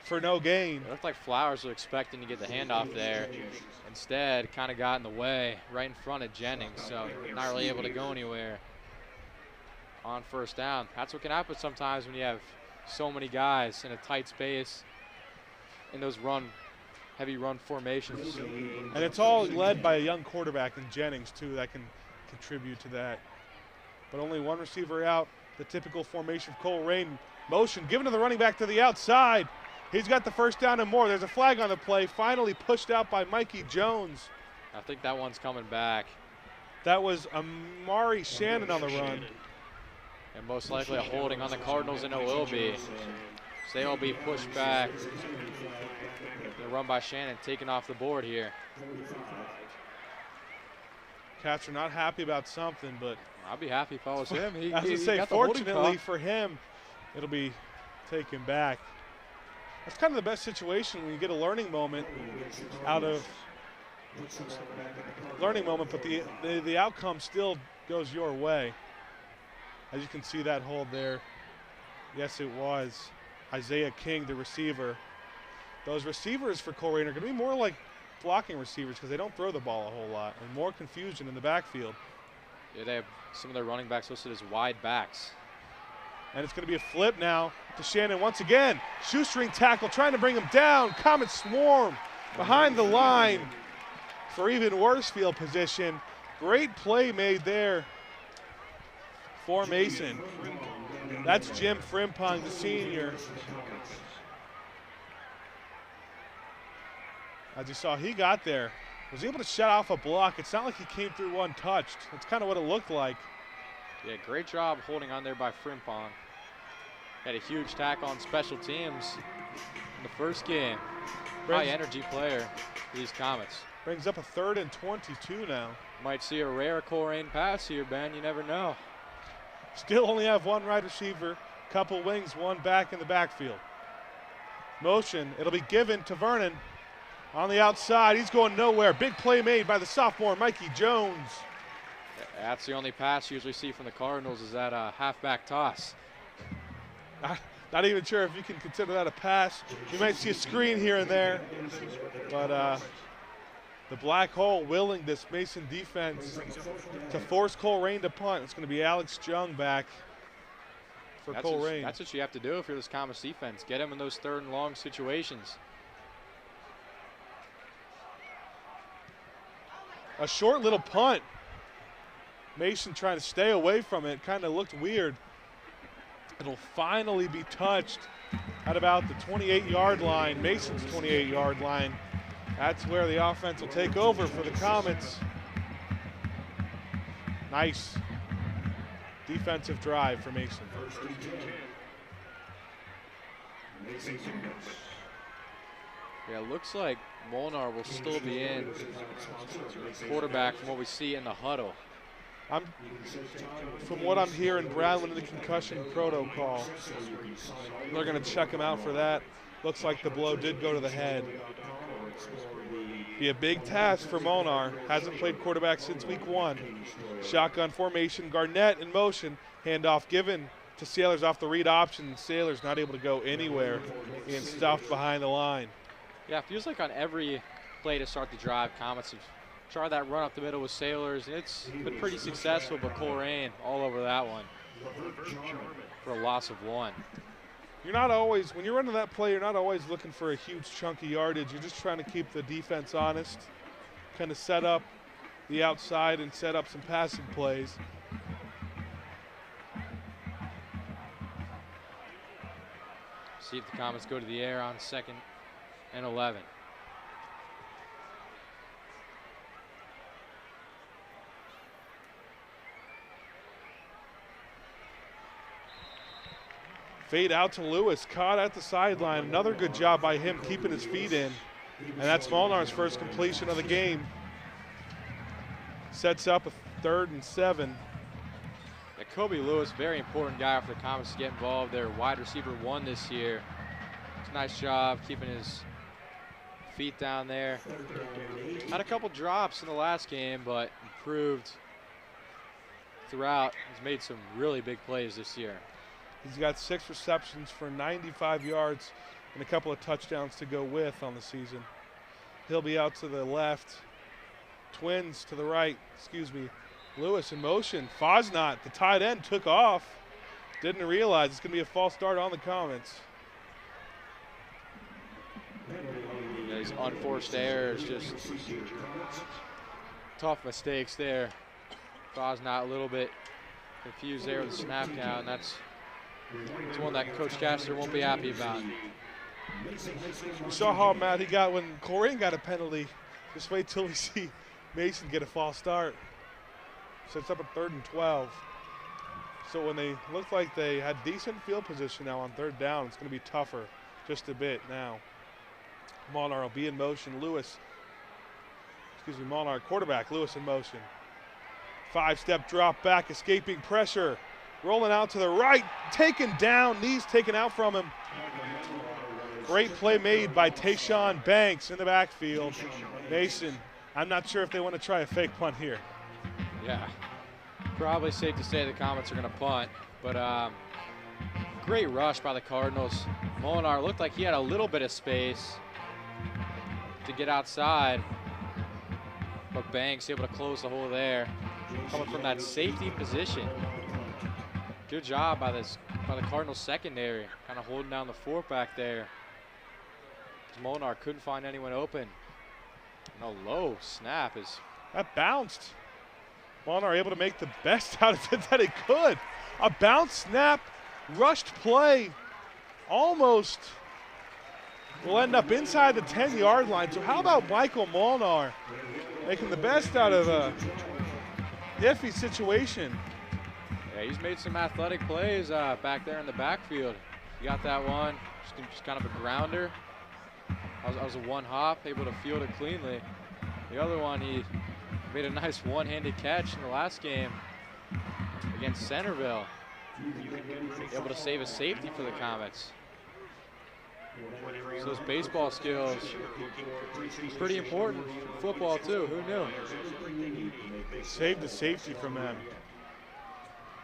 for no gain.
It looked like Flowers was expecting to get the handoff there. Instead, kind of got in the way right in front of Jennings, so not really able to go anywhere on first down. That's what can happen sometimes when you have so many guys in a tight space in those heavy run formations.
And it's all led by a young quarterback in Jennings, too, that can contribute to that. But only one receiver out. The typical formation of Colerain. Motion given to the running back to the outside. He's got the first down and more. There's a flag on the play. Finally pushed out by Mikey Jones.
I think that one's coming back.
That was Amari Shannon on the run.
And most likely a holding on the Cardinals, and it will be. So they will be pushed back. The run by Shannon taken off the board here.
Cats are not happy about something, but
I'd be happy if I was him.
I was going to say, fortunately for him, it'll be taken back. That's kind of the best situation when you get a learning moment out of learning moment, but the outcome still goes your way. As you can see that hold there. Yes, it was Isaiah King, the receiver. Those receivers for Colerain are going to be more like blocking receivers because they don't throw the ball a whole lot, and more confusion in the backfield.
Yeah, they have some of their running backs listed as wide backs.
And it's going to be a flip now to Shannon once again. Shoestring tackle trying to bring him down. Comet swarm behind the line for even worse field position. Great play made there for Mason. That's Jim Frimpong, the senior. As you saw, he got there. Was able to shut off a block. It's not like he came through untouched. That's kind of what it looked like.
Yeah, great job holding on there by Frimpong. Had a huge tackle on special teams in the first game. High energy player for these Comets.
Brings up a 3rd and 22 now.
Might see a rare Colerain pass here, Ben. You never know.
Still only have one wide receiver, couple wings, one back in the backfield. Motion, it'll be given to Vernon on the outside. He's going nowhere. Big play made by the sophomore, Mikey Jones.
That's the only pass you usually see from the Cardinals, is that halfback toss.
Not even sure if you can consider that a pass. You might see a screen here and there, but the black hole willing this Mason defense to force Colerain to punt. It's going to be Alex Jung back for Colerain.
That's what you have to do if you're this Comets defense. Get him in those 3rd and long situations.
A short little punt. Mason trying to stay away from it. Kind of looked weird. It'll finally be touched at about the 28-yard line, Mason's 28-yard line. That's where the offense will take over for the Comets. Nice defensive drive for Mason.
Yeah, it looks like Molnar will still be in quarterback from what we see in the huddle.
From what I'm hearing, Brown went in the concussion protocol. They're going to check him out for that. Looks like the blow did go to the head. Be a big task for Molnar. Hasn't played quarterback since week 1. Shotgun formation, Garnett in motion. Handoff given to Sailors off the read option. Sailors not able to go anywhere and stuffed behind the line.
Yeah, it feels like on every play to start the drive, Comets have tried that run up the middle with Sailors, and it's been pretty successful, but Colerain all over that one for a loss of 1.
You're not always, when you're running that play, you're not always looking for a huge chunk of yardage. You're just trying to keep the defense honest, kind of set up the outside and set up some passing plays.
See if the Comets go to the air on 2nd and 11.
Fade out to Lewis, caught at the sideline. Another good job by him keeping his feet in. And that's Molnar's first completion of the game. Sets up a 3rd and 7.
The Kobe Lewis, very important guy for the Comets to get involved. They're wide receiver 1 this year. It's a nice job keeping his feet down there. Had a couple drops in the last game, but improved throughout. He's made some really big plays this year.
He's got 6 receptions for 95 yards and a couple of touchdowns to go with on the season. He'll be out to the left. Twins to the right, excuse me. Lewis in motion. Fosnot, the tight end, took off. Didn't realize it's going to be a false start on the Comets.
Yeah, these unforced errors, just tough mistakes there. Fosnot a little bit confused there with the snap count. That's one that Coach Castor won't be happy about.
We saw how mad he got when Colerain got a penalty. Just wait till we see Mason get a false start. Sets up a 3rd and 12. So when they looked like they had decent field position now on 3rd down, it's going to be tougher just a bit now. Molnar will be in motion. Molnar, quarterback, Lewis in motion. 5-step drop back, escaping pressure. Rolling out to the right, taken down, knees taken out from him. Great play made by Tayshawn Banks in the backfield. Mason, I'm not sure if they want to try a fake punt here.
Yeah, probably safe to say the Comets are going to punt, but great rush by the Cardinals. Molinar looked like he had a little bit of space to get outside, but Banks able to close the hole there, coming from that safety position. Good job by the Cardinals secondary, kind of holding down the fort back there. Molinar couldn't find anyone open. And a low snap is.
That bounced. Molnar able to make the best out of it that he could. A bounce snap, rushed play, almost will end up inside the 10-yard line. So how about Michael Molnar making the best out of a iffy situation?
Yeah, he's made some athletic plays back there in the backfield. He got that one, just kind of a grounder. That was a one hop, able to field it cleanly. The other one, he made a nice one-handed catch in the last game against Centerville. Able to save a safety for the Comets. So those baseball skills, pretty important for football too, who knew?
Saved the safety from them.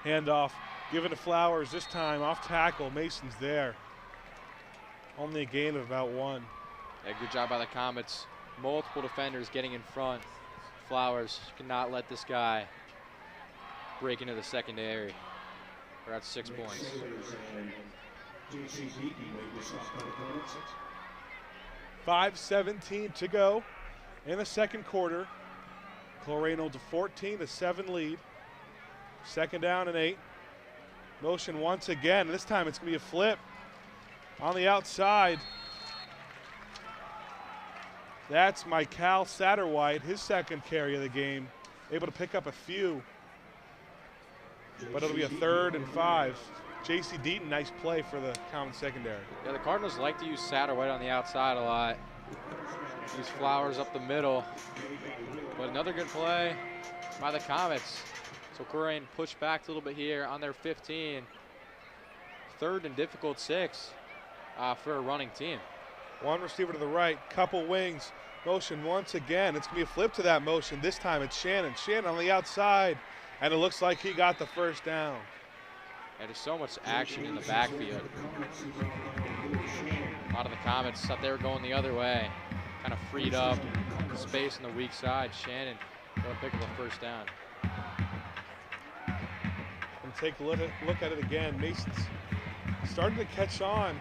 Handoff, given to Flowers, this time off tackle, Mason's there. Only a gain of about 1.
Yeah, good job by the Comets. Multiple defenders getting in front. Flowers cannot let this guy break into the secondary. We're at 6 points.
5:17 to go in the second quarter. Colerain holds a 14-7 lead. 2nd down and 8. Motion once again. This time it's going to be a flip on the outside. That's Michael Satterwhite, his 2nd carry of the game. Able to pick up a few. But it'll be a 3rd and 5. J.C. Deaton, nice play for the Common secondary.
Yeah, the Cardinals like to use Satterwhite on the outside a lot. Use Flowers up the middle. But another good play by the Comets. So Colerain pushed back a little bit here on their 15. 3rd and difficult 6 for a running team.
One receiver to the right, couple wings. Motion once again. It's going to be a flip to that motion. This time it's Shannon. Shannon on the outside. And it looks like he got the 1st down.
Yeah, there's so much action in the backfield. A lot of the Comets thought they were going the other way. Kind of freed up space on the weak side. Shannon going to pick up a 1st down.
And take a look at it again. Mason's starting to catch on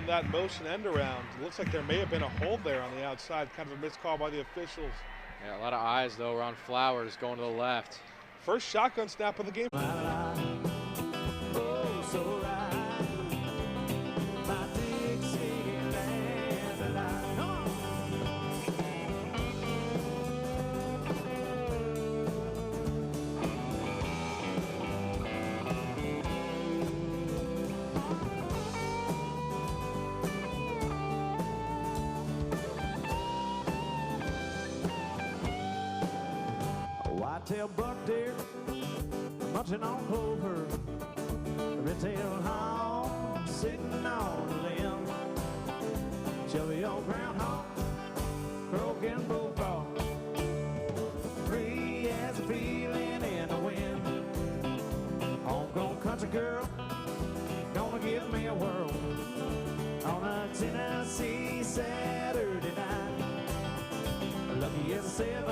that motion end around. It looks like there may have been a hold there on the outside. Kind of a missed call by the officials.
Yeah, a lot of eyes, though, around Flowers going to the left.
First shotgun snap of the game.
Whitetail buck deer, munching on clover, red-tailed hawk sitting on a limb, chubby old groundhog, croaking bullfrog, free as a feeling in the wind. Homegrown country girl, gonna give me a whirl on a Tennessee Saturday night. Lucky as a 7,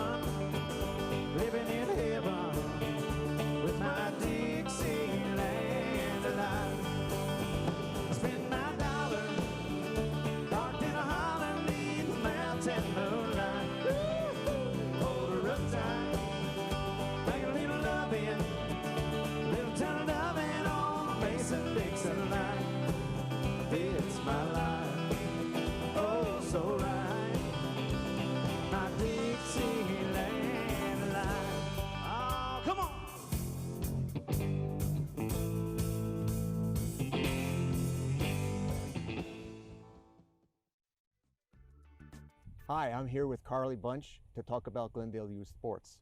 living in heaven with my Dixieland delight. I spend my dollar parked in a holler neath the mountain moonlight. Hold her up tight, make a little loving, little ton of loving on the Mason-Dixon line. It's my life, oh so right, my Dixieland line. Oh, come on!
Hi, I'm here with Carly Bunch to talk about Glendale Youth Sports.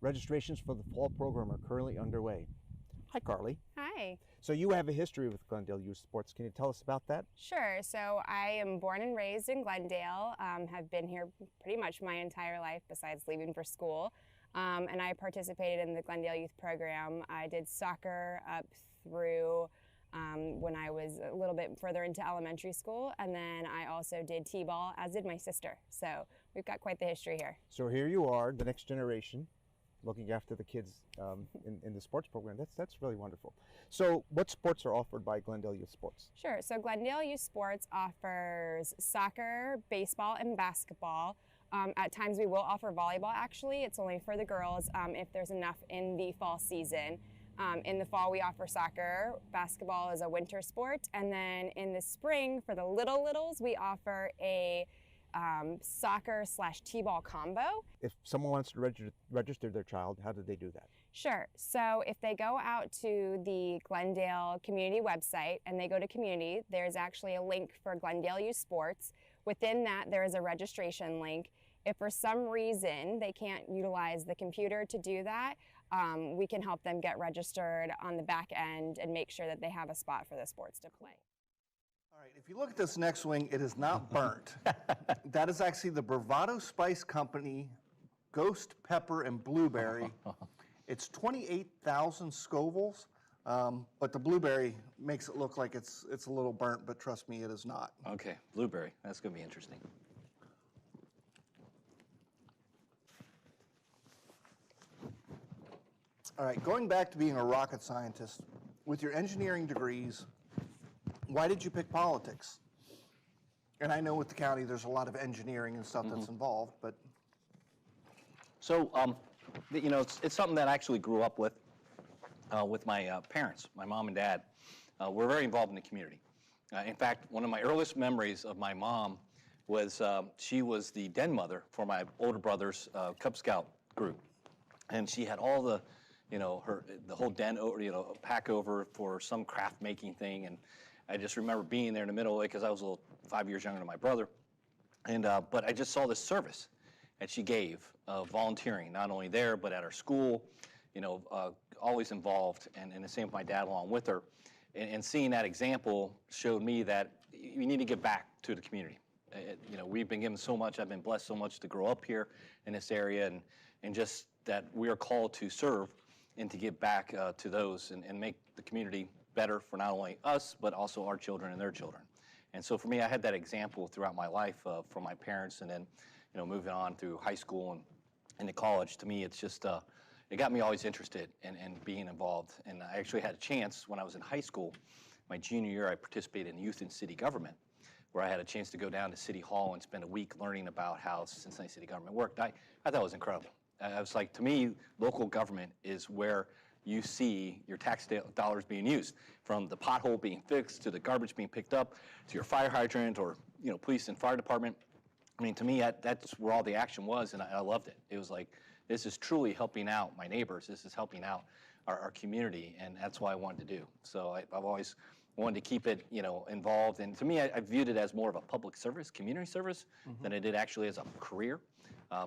Registrations for the fall program are currently underway. Hi, Carly.
Hi.
So you have a history with Glendale Youth Sports. Can you tell us about that?
Sure. So I am born and raised in Glendale, have been here pretty much my entire life besides leaving for school. And I participated in the Glendale Youth Program. I did soccer up through when I was a little bit further into elementary school, and then I also did t-ball, as did my sister. So we've got quite the history here.
So here you are, the next generation, looking after the kids in the sports program. That's really wonderful. So what sports are offered by Glendale Youth Sports?
Sure. So Glendale Youth Sports offers soccer, baseball, and basketball. At times we will offer volleyball, actually. It's only for the girls if there's enough in the fall season. In the fall, we offer soccer. Basketball is a winter sport. And then in the spring, for the littles, we offer a soccer/t-ball combo.
If someone wants to register their child, how do they do that?
Sure. So if they go out to the Glendale community website and they go to community, there's actually a link for Glendale Youth Sports. Within that, there is a registration link. If for some reason they can't utilize the computer to do that, we can help them get registered on the back end and make sure that they have a spot for the sports to play.
All right, if you look at this next wing, it is not burnt. That is actually the Bravado Spice Company Ghost Pepper and Blueberry. It's 28,000 Scovilles, but the blueberry makes it look like it's a little burnt, but trust me, it is not.
Okay, blueberry. That's going to be interesting.
All right, going back to being a rocket scientist, with your engineering degrees, why did you pick politics? And I know with the county there's a lot of engineering and stuff that's involved, but...
So, you know, it's something that I actually grew up with my parents, my mom and dad. We're very involved in the community. In fact, one of my earliest memories of my mom was she was the den mother for my older brother's Cub Scout group. And she had all the, you know, the whole den, you know, pack over for some craft making thing. And I just remember being there in the middle, because I was 5 years younger than my brother. And but I just saw this service that she gave, volunteering, not only there, but at our school, you know, always involved, and the same with my dad along with her. And seeing that example showed me that you need to give back to the community. You know, we've been given so much, I've been blessed so much to grow up here in this area, and just that we are called to serve and to give back to those and make the community better for not only us, but also our children and their children. And so for me, I had that example throughout my life from my parents, and then, you know, moving on through high school and into college. To me, it's just, it got me always interested in being involved. And I actually had a chance when I was in high school. My junior year, I participated in youth and city government, where I had a chance to go down to City Hall and spend a week learning about how Cincinnati city government worked. I thought it was incredible. I was like, to me, local government is where you see your tax dollars being used, from the pothole being fixed to the garbage being picked up to your fire hydrant, or, you know, police and fire department. I mean, to me, that's where all the action was, and I loved it. It was like, this is truly helping out my neighbors. This is helping out our community, and that's what I wanted to do. So I've always wanted to keep it, you know, involved. And to me, I viewed it as more of a public service, community service, than I did actually as a career,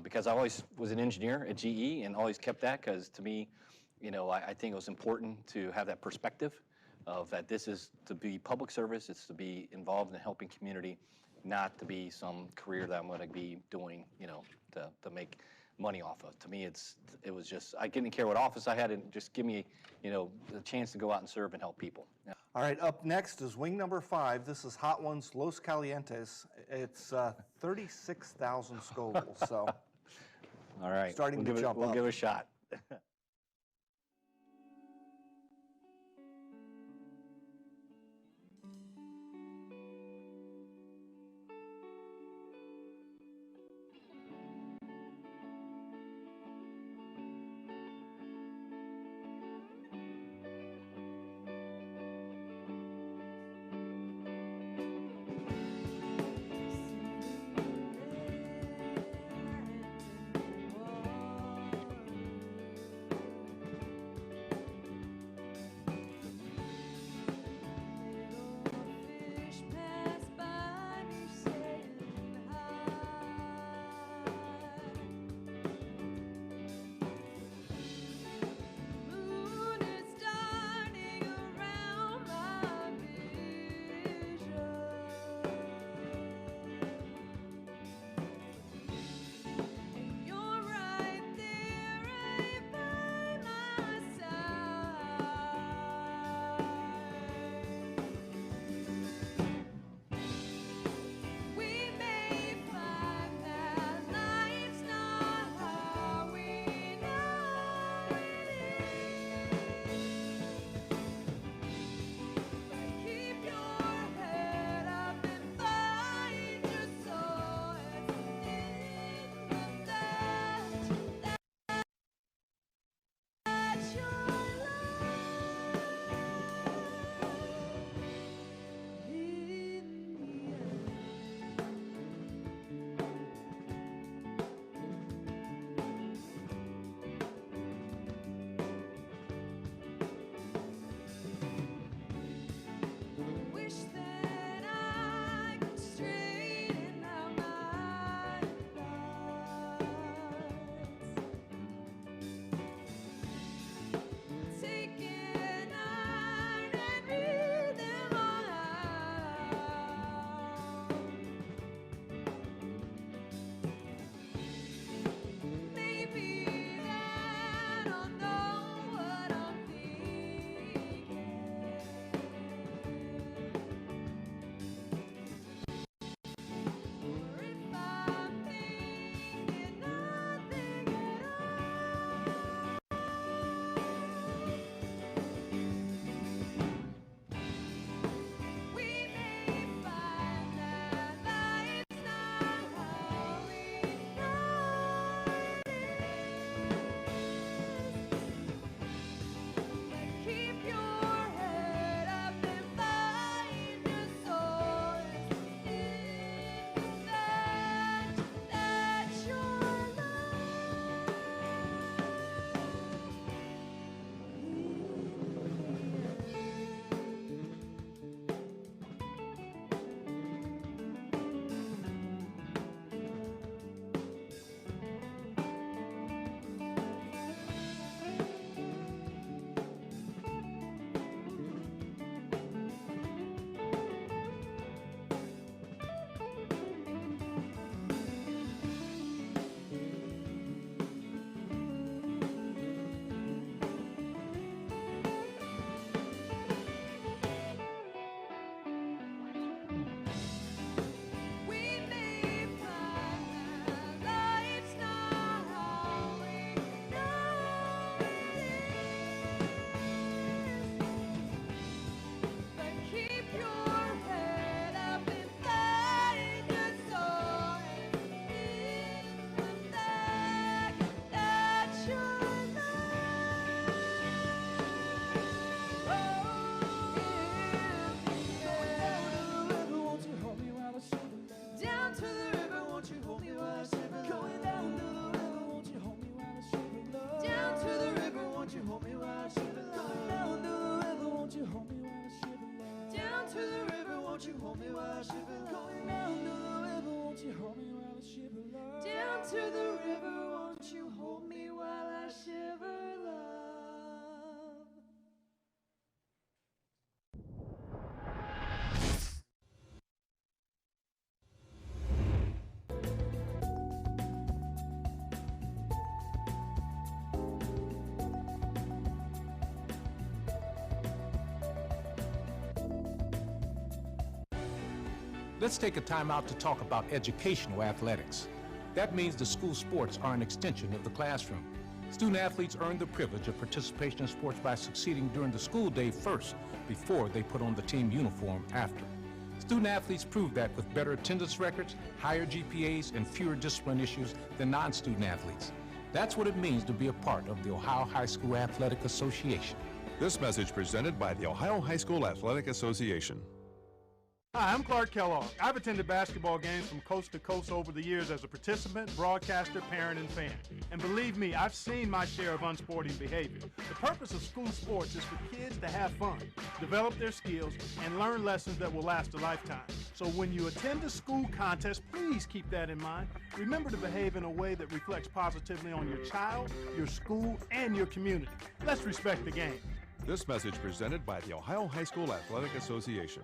because I always was an engineer at GE and always kept that, because to me, I think it was important to have that perspective of that this is to be public service, it's to be involved in helping community, not to be some career that I'm going to be doing, to make money off of. To me, it was just, I didn't care what office I had, and just give me, the chance to go out and serve and help people. Yeah.
All right, up next is wing number 5. This is Hot Ones Los Calientes. It's 36,000 Scoville, so
all right,
starting to jump up.
We'll give it a shot.
to the river, won't you hold me while I shiver, love?
Let's take a time out to talk about educational athletics. That means the school sports are an extension of the classroom. Student athletes earn the privilege of participation in sports by succeeding during the school day first, before they put on the team uniform after. Student athletes prove that with better attendance records, higher GPAs, and fewer discipline issues than non-student athletes. That's what it means to be a part of the Ohio High School Athletic Association.
This message presented by the Ohio High School Athletic Association.
Hi, I'm Clark Kellogg. I've attended basketball games from coast to coast over the years as a participant, broadcaster, parent, and fan. And believe me, I've seen my share of unsporting behavior. The purpose of school sports is for kids to have fun, develop their skills, and learn lessons that will last a lifetime. So when you attend a school contest, please keep that in mind. Remember to behave in a way that reflects positively on your child, your school, and your community. Let's respect the game.
This message presented by the Ohio High School Athletic Association.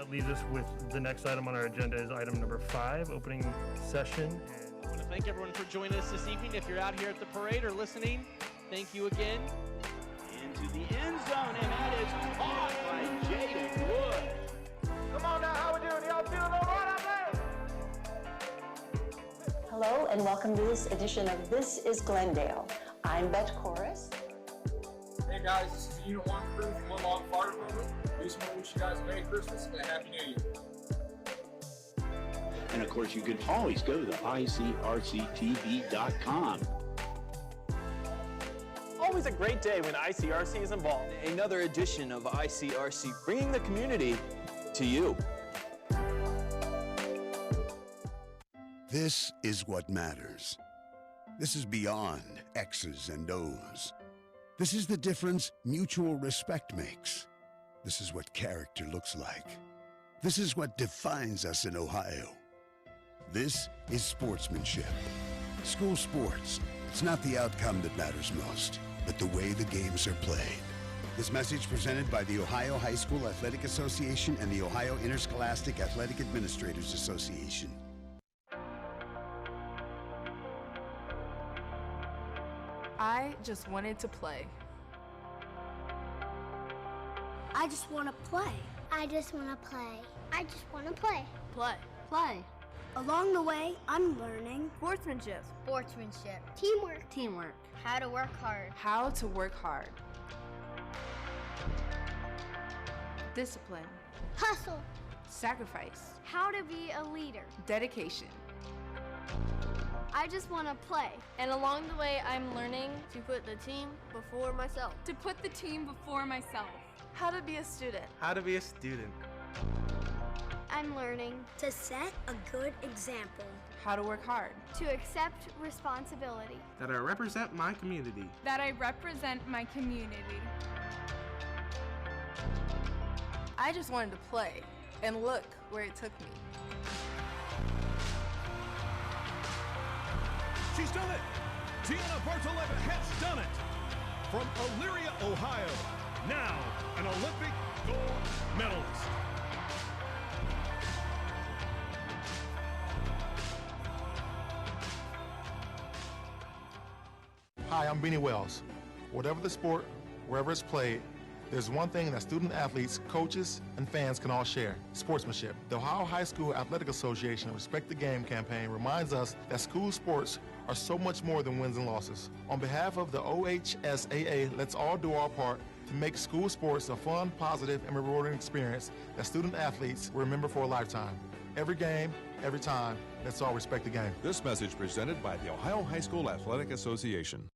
Leaves us with the next item on our agenda is item number 5, opening session.
I want to thank everyone for joining us this evening. If you're out here at the parade or listening, thank you again. Into the end zone, and that is caught by Jaden Wood.
Come on now, how we doing? Y'all feeling all right out there?
Hello and welcome to this edition of This is Glendale. I'm Beth Chorus.
Hey guys, this is the Unit 1 crew from Woodlawn Fire Department. We just want to wish you guys a Merry Christmas and a Happy New Year.
And of course, you can always go to ICRC-TV.com.
Always a great day when ICRC is involved.
Another edition of ICRC, bringing the community to you.
This is what matters. This is beyond X's and O's. This is the difference mutual respect makes. This is what character looks like. This is what defines us in Ohio. This is sportsmanship. School sports, it's not the outcome that matters most, but the way the games are played. This message presented by the Ohio High School Athletic Association and the Ohio Interscholastic Athletic Administrators Association.
I just wanted to play.
I just want to play.
I just want to play. I just want to play.
Play.
Play. Along the way, I'm learning
Sportsmanship.
Sportsmanship. Teamwork.
Teamwork.
How to work hard.
How to work hard. Discipline.
Hustle.
Sacrifice.
How to be a leader.
Dedication.
I just want to play.
And along the way, I'm learning to put the team before myself. To put the team before myself.
How to be a student.
How to be a student.
I'm learning
to set a good example.
How to work hard.
To accept responsibility.
That I represent my community.
That I represent my community.
I just wanted to play, and look where it took me.
She's done it! Tiana Bartoletta has done it! From Elyria, Ohio, now an Olympic gold medalist.
Hi, I'm Beanie Wells. Whatever the sport, wherever it's played, there's one thing that student athletes, coaches, and fans can all share: sportsmanship. The Ohio High School Athletic Association Respect the Game campaign reminds us that school sports are so much more than wins and losses. On behalf of the OHSAA, let's all do our part to make school sports a fun, positive, and rewarding experience that student athletes will remember for a lifetime. Every game, every time, let's all respect the game.
This message presented by the Ohio High School Athletic Association.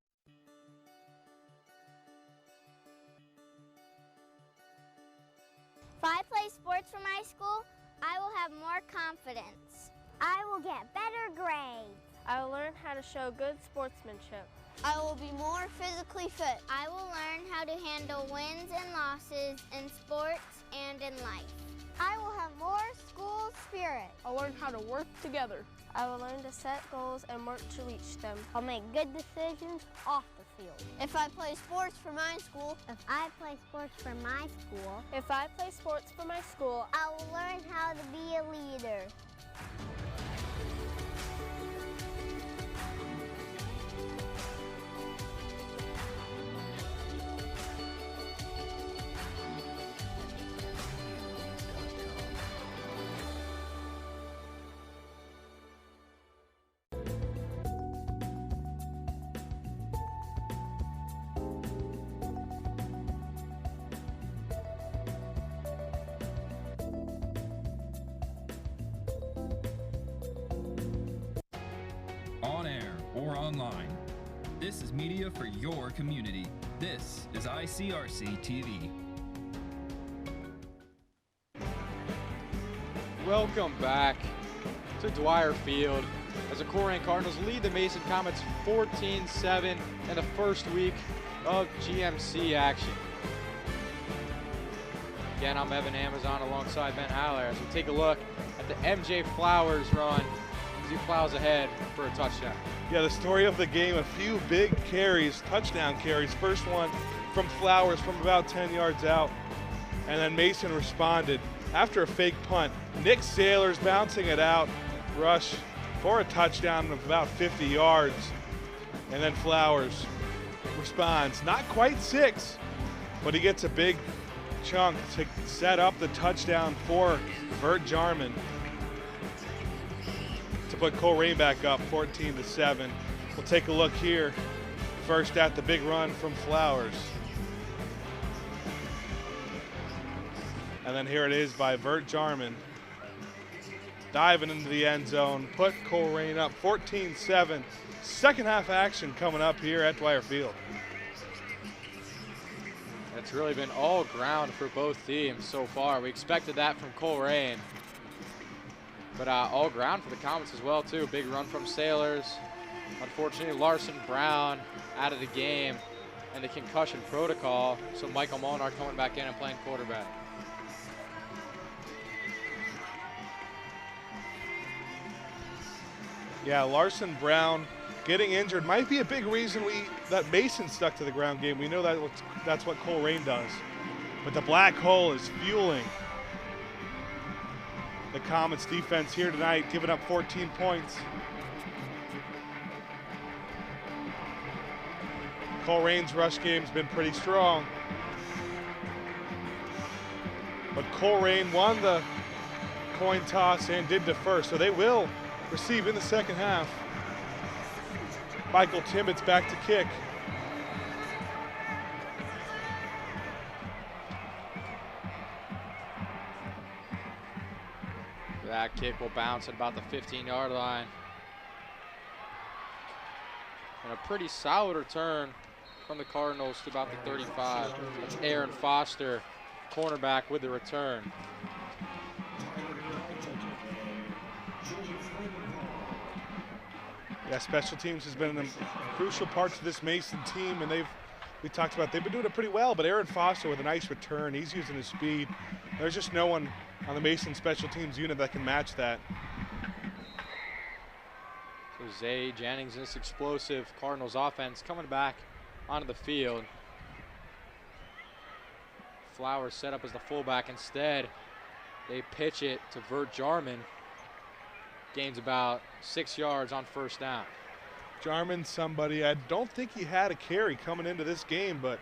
If I play sports for my school, I will have more confidence. I will get better grades.
I will learn how to show good sportsmanship.
I will be more physically fit. I will learn how to handle wins and losses in sports and in life. I will have more school spirit.
I'll learn how to work together.
I will learn to set goals and work to reach them. I'll make good decisions off the field. If I play sports for my school. If I play sports for my school.
If I play sports for my school,
I will learn how to be a leader.
online. This is media for your community. This is ICRC-TV.
Welcome back to Dwire Field as the Colerain Cardinals lead the Mason Comets 14-7 in the first week of GMC action. Again, I'm Evan Amazon alongside Ben Haller as we take a look at the MJ Flowers run as he plows ahead for a touchdown.
Yeah, the story of the game, a few big carries, touchdown carries. First one from Flowers from about 10 yards out, and then Mason responded after a fake punt. Nick Sailors bouncing it out, rush for a touchdown of about 50 yards, and then Flowers responds. Not quite 6, but he gets a big chunk to set up the touchdown for Vert Jarman to put Colerain back up 14-7. We'll take a look here first at the big run from Flowers. And then here it is by Vert Jarman. Diving into the end zone, put Colerain up 14-7. Second half action coming up here at Dwire Field.
It's really been all ground for both teams so far. We expected that from Colerain, but all ground for the Comets as well too. Big run from Sailors. Unfortunately, Larson Brown out of the game and the concussion protocol, so Michael Molnar coming back in and playing quarterback.
Yeah, Larson Brown getting injured might be a big reason that Mason stuck to the ground game. We know that's what Colerain does. But the black hole is fueling the Comets defense here tonight, giving up 14 points. Colerain's rush game's been pretty strong. But Colerain won the coin toss and did defer, so they will receive in the second half. Michael Timmons back to kick.
That kick will bounce at about the 15-yard line. And a pretty solid return from the Cardinals to about the 35. That's Aaron Foster, cornerback, with the return.
Yeah, special teams has been a crucial part to this Mason team, and they've been doing it pretty well, but Aaron Foster with a nice return. He's using his speed. There's just no one on the Mason special teams unit that can match that.
So Zay Jennings, this explosive Cardinals offense coming back onto the field. Flowers set up as the fullback. Instead, they pitch it to Vert Jarman. Gains about 6 yards on first down.
Jarman's somebody, I don't think he had a carry coming into this game, but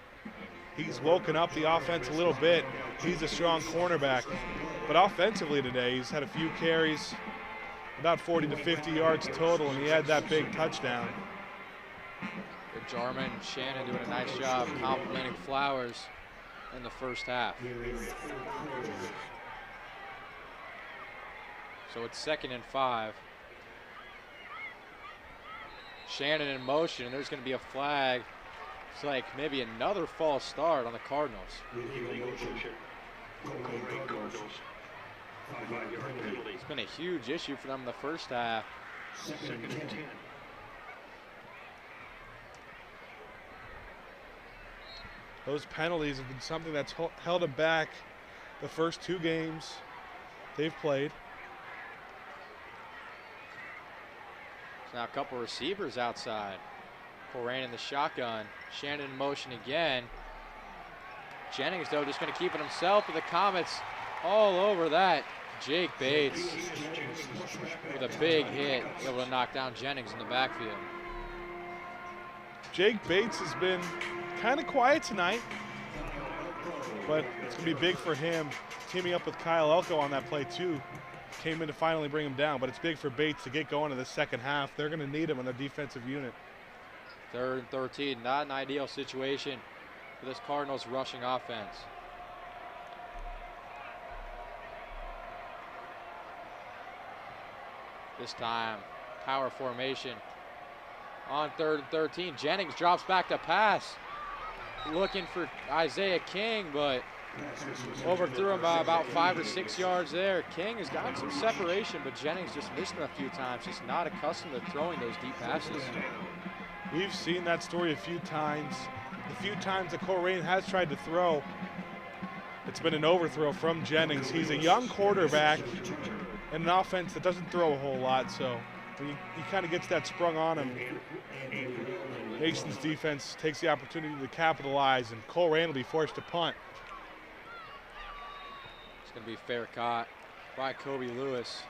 he's woken up the offense a little bit. He's a strong cornerback. But offensively today, he's had a few carries, about 40 to 50 yards total, and he had that big touchdown.
But Jarman and Shannon doing a nice job complimenting Flowers in the first half. So it's 2nd and 5. Shannon in motion, and there's going to be a flag. It's like maybe another false start on the Cardinals. It's been a huge issue for them in the first half.
Those penalties have been something that's held them back the first 2 games they've played.
Now a couple receivers outside. Colerain in the shotgun. Shannon in motion again. Jennings, though, just going to keep it himself, with the Comets all over that. Jake Bates with a big hit, able to knock down Jennings in the backfield.
Jake Bates has been kind of quiet tonight, but it's going to be big for him. Teaming up with Kyle Elko on that play, too. Came in to finally bring him down, but it's big for Bates to get going in the second half. They're going to need him in their defensive unit.
3rd and 13, not an ideal situation for this Cardinals rushing offense. This time, power formation. On 3rd and 13, Jennings drops back to pass. Looking for Isaiah King, but overthrew him by about 5 or 6 yards there. King has gotten some separation, but Jennings just missed him a few times. Just not accustomed to throwing those deep passes.
We've seen that story a few times. The few times that Colerain has tried to throw, it's been an overthrow from Jennings. He's a young quarterback in an offense that doesn't throw a whole lot, so he kind of gets that sprung on him. Mason's defense takes the opportunity to capitalize, and Colerain will be forced to punt.
It's going to be fair caught by Kobe Lewis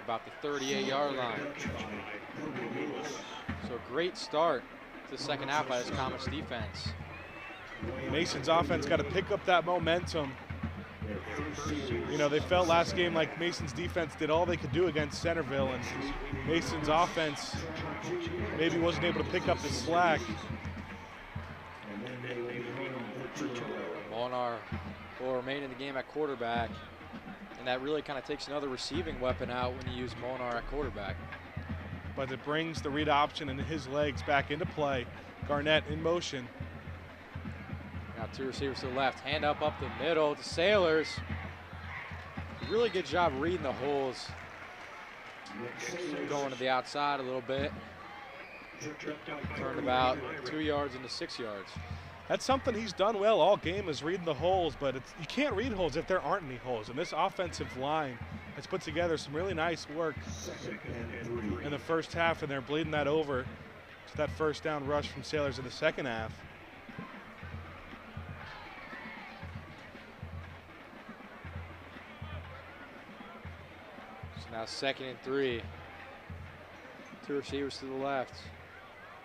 about the 38-yard line. So a great start to the second half by this Comets defense.
Mason's offense got to pick up that momentum. You know, they felt last game like Mason's defense did all they could do against Centerville, and Mason's offense maybe wasn't able to pick up the slack.
Molnar will remain in the game at quarterback, and that really kind of takes another receiving weapon out when you use Molnar at quarterback.
But it brings the read option and his legs back into play. Garnett in motion.
Now 2 receivers to the left, hand up the middle to Sailors. Really good job reading the holes. Going to the outside a little bit. Turned about 2 yards into 6 yards.
That's something he's done well all game, is reading the holes, but you can't read holes if there aren't any holes. And this offensive line has put together some really nice work in the first half, and they're bleeding that over to that first down rush from Sailors in the second half.
So now 2nd and 3. 2 receivers to the left.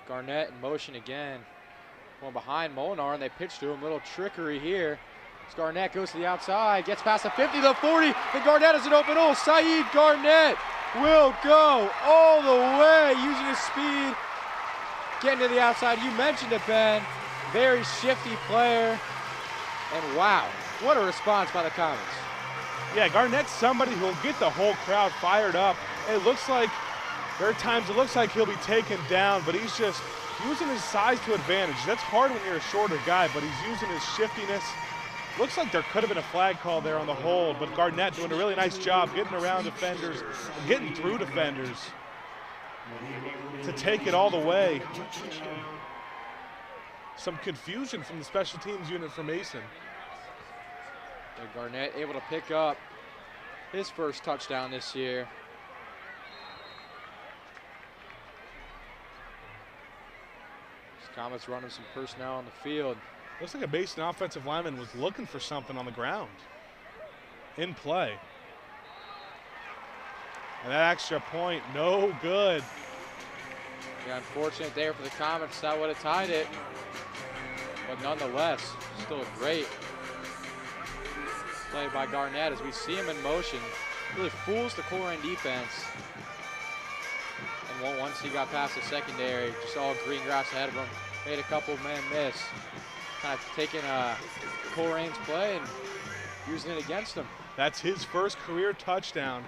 Garnett in motion again. One behind Molnar, and they pitch to him. Little trickery here. As Garnett goes to the outside, gets past the 50, the 40, and Garnett has an open hole. Saeed Garnett will go all the way using his speed, getting to the outside. You mentioned it, Ben. Very shifty player. And wow, what a response by the Comets.
Yeah, Garnett's somebody who will get the whole crowd fired up. It looks like, there are times it looks like he'll be taken down, but he's just using his size to advantage. That's hard when you're a shorter guy, but he's using his shiftiness. Looks like there could have been a flag call there on the hold, but Garnett doing a really nice job getting around defenders and getting through defenders to take it all the way. Some confusion from the special teams unit for Mason.
And Garnett able to pick up his first touchdown this year. Comets running some personnel on the field.
Looks like a Mason offensive lineman was looking for something on the ground. In play. And that extra point, no good.
Yeah, unfortunate there for the Comets. That would have tied it. But nonetheless, still a great play by Garnett as we see him in motion. Really fools the Colerain defense. And once he got past the secondary, just all green grass ahead of him. Made a couple men miss. Kind of taking Colerain's play and using it against him.
That's his first career touchdown.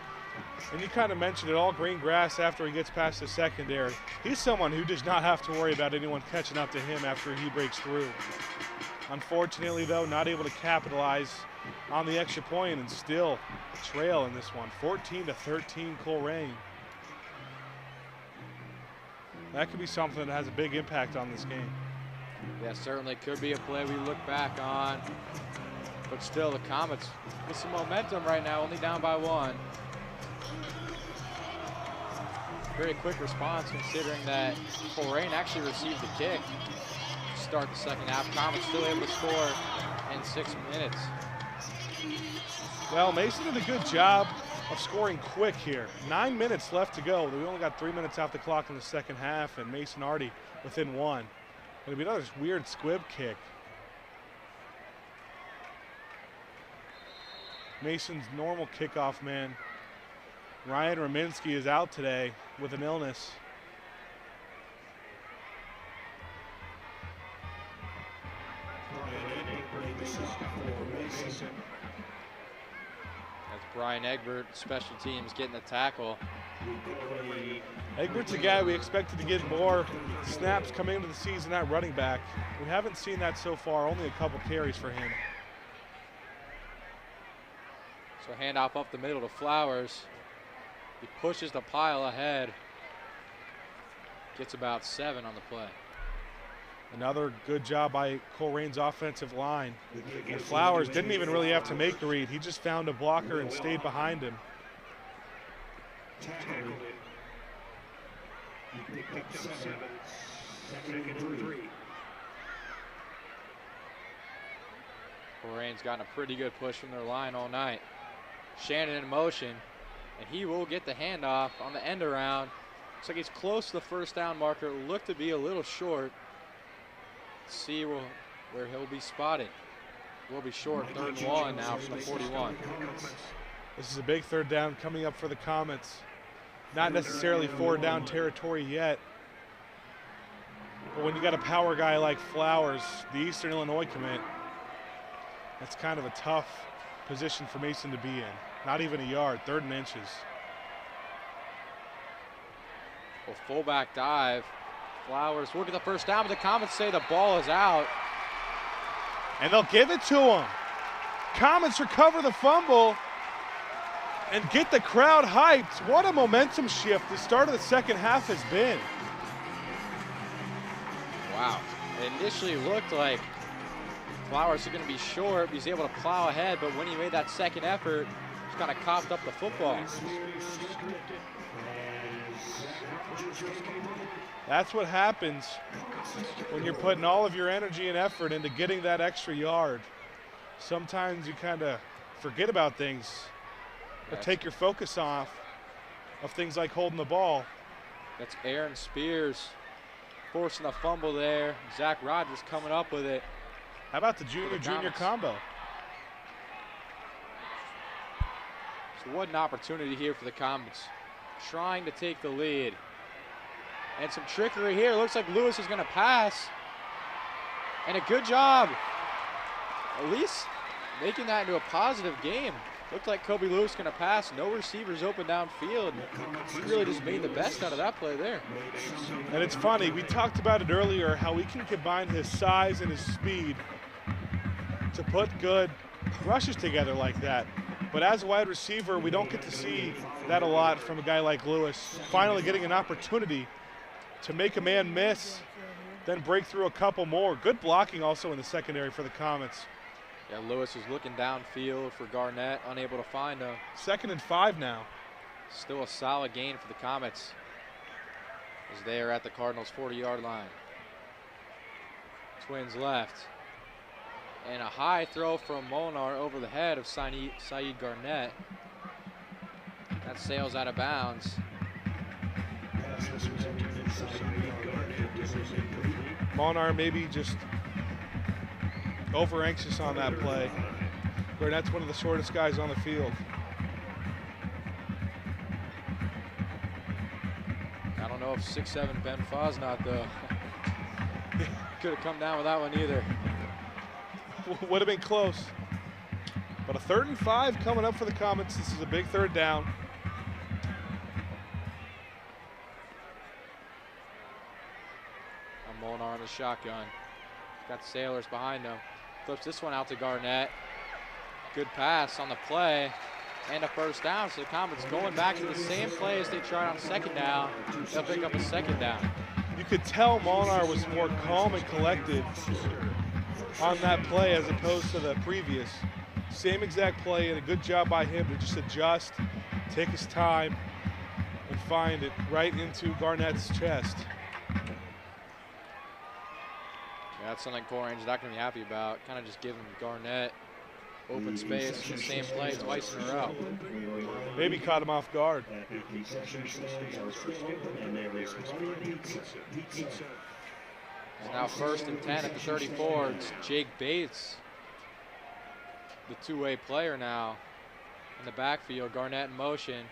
And you kind of mentioned it, all green grass after he gets past the secondary. He's someone who does not have to worry about anyone catching up to him after he breaks through. Unfortunately, though, not able to capitalize on the extra point and still trail in this one. 14-13 Colerain. That could be something that has a big impact on this game.
Yeah, certainly could be a play we look back on. But still, the Comets with some momentum right now, only down by 1. Very quick response considering that Colerain actually received the kick to start the second half. Comets still able to score in 6 minutes.
Well, Mason did a good job of scoring quick here. 9 minutes left to go. We only got 3 minutes off the clock in the second half, and Mason already within 1. It'll be another weird squib kick. Mason's normal kickoff man, Ryan Rominski, is out today with an illness.
That's Brian Egbert, special teams, getting the tackle.
Egbert's a guy we expected to get more snaps coming into the season at running back. We haven't seen that so far, only a couple carries for him.
So handoff up the middle to Flowers. He pushes the pile ahead. Gets about 7 on the play.
Another good job by Colerain's offensive line. And Flowers didn't even really have to make a read. He just found a blocker and stayed behind him.
Colerain's gotten a pretty good push from their line all night. Shannon in motion, and he will get the handoff on the end around. Looks like he's close to the first down marker. Looked to be a little short. See where he'll be spotted. Will be short, 3rd and 1 now from the 41.
This is a big 3rd down coming up for the Comets. Not necessarily 4 down territory yet. But when you got a power guy like Flowers, the Eastern Illinois commit, that's kind of a tough position for Mason to be in. Not even a yard, 3rd and inches.
Well, fullback dive. Flowers will get the first down, but the Comets say the ball is out.
And they'll give it to him. Comets recover the fumble and get the crowd hyped. What a momentum shift the start of the second half has been.
Wow. It initially looked like Flowers are going to be short. He's able to plow ahead, but when he made that second effort, just kind of coughed up the football.
That's what happens when you're putting all of your energy and effort into getting that extra yard. Sometimes you kind of forget about things or take your focus off of things like holding the ball.
That's Aaron Spears forcing a fumble there. Zach Rogers coming up with it.
How about the junior combo?
So what an opportunity here for the Comets. Trying to take the lead. And some trickery here. Looks like Lewis is going to pass. And a good job. At least making that into a positive game. Looked like Kobe Lewis going to pass. No receivers open downfield. He really just made the best out of that play there.
And it's funny, we talked about it earlier, how he can combine his size and his speed to put good rushes together like that. But as a wide receiver, we don't get to see that a lot from a guy like Lewis. Finally getting an opportunity to make a man miss, then break through a couple more. Good blocking also in the secondary for the Comets.
Yeah, Lewis was looking downfield for Garnett, unable to find him.
2nd and 5 now.
Still a solid gain for the Comets as they are at the Cardinals' 40-yard line. Twins left. And a high throw from Molnar over the head of Saeed Garnett. That sails out of bounds.
Molnar maybe just over anxious on that play. Garnett's one of the shortest guys on the field.
I don't know if 6'7" Ben Fosnot, though, could have come down with that one either.
Would have been close. But a 3rd and 5 coming up for the Comets. This is a big 3rd down.
Molnar on the shotgun. Got Sailors behind him. Flips this one out to Garnett. Good pass on the play. And a first down. So the Comets going back to the same play as they tried on 2nd down. They'll pick up a 2nd down.
You could tell Molnar was more calm and collected on that play as opposed to the previous. Same exact play, and a good job by him to just adjust, take his time, and find it right into Garnett's chest.
Yeah, that's something Colerain's not going to be happy about. Kind of just giving Garnett open space in the same play twice in a row.
Maybe caught him off guard.
It's now 1st and 10 at the 34. It's Jake Bates, the two-way player now in the backfield. Garnett in motion.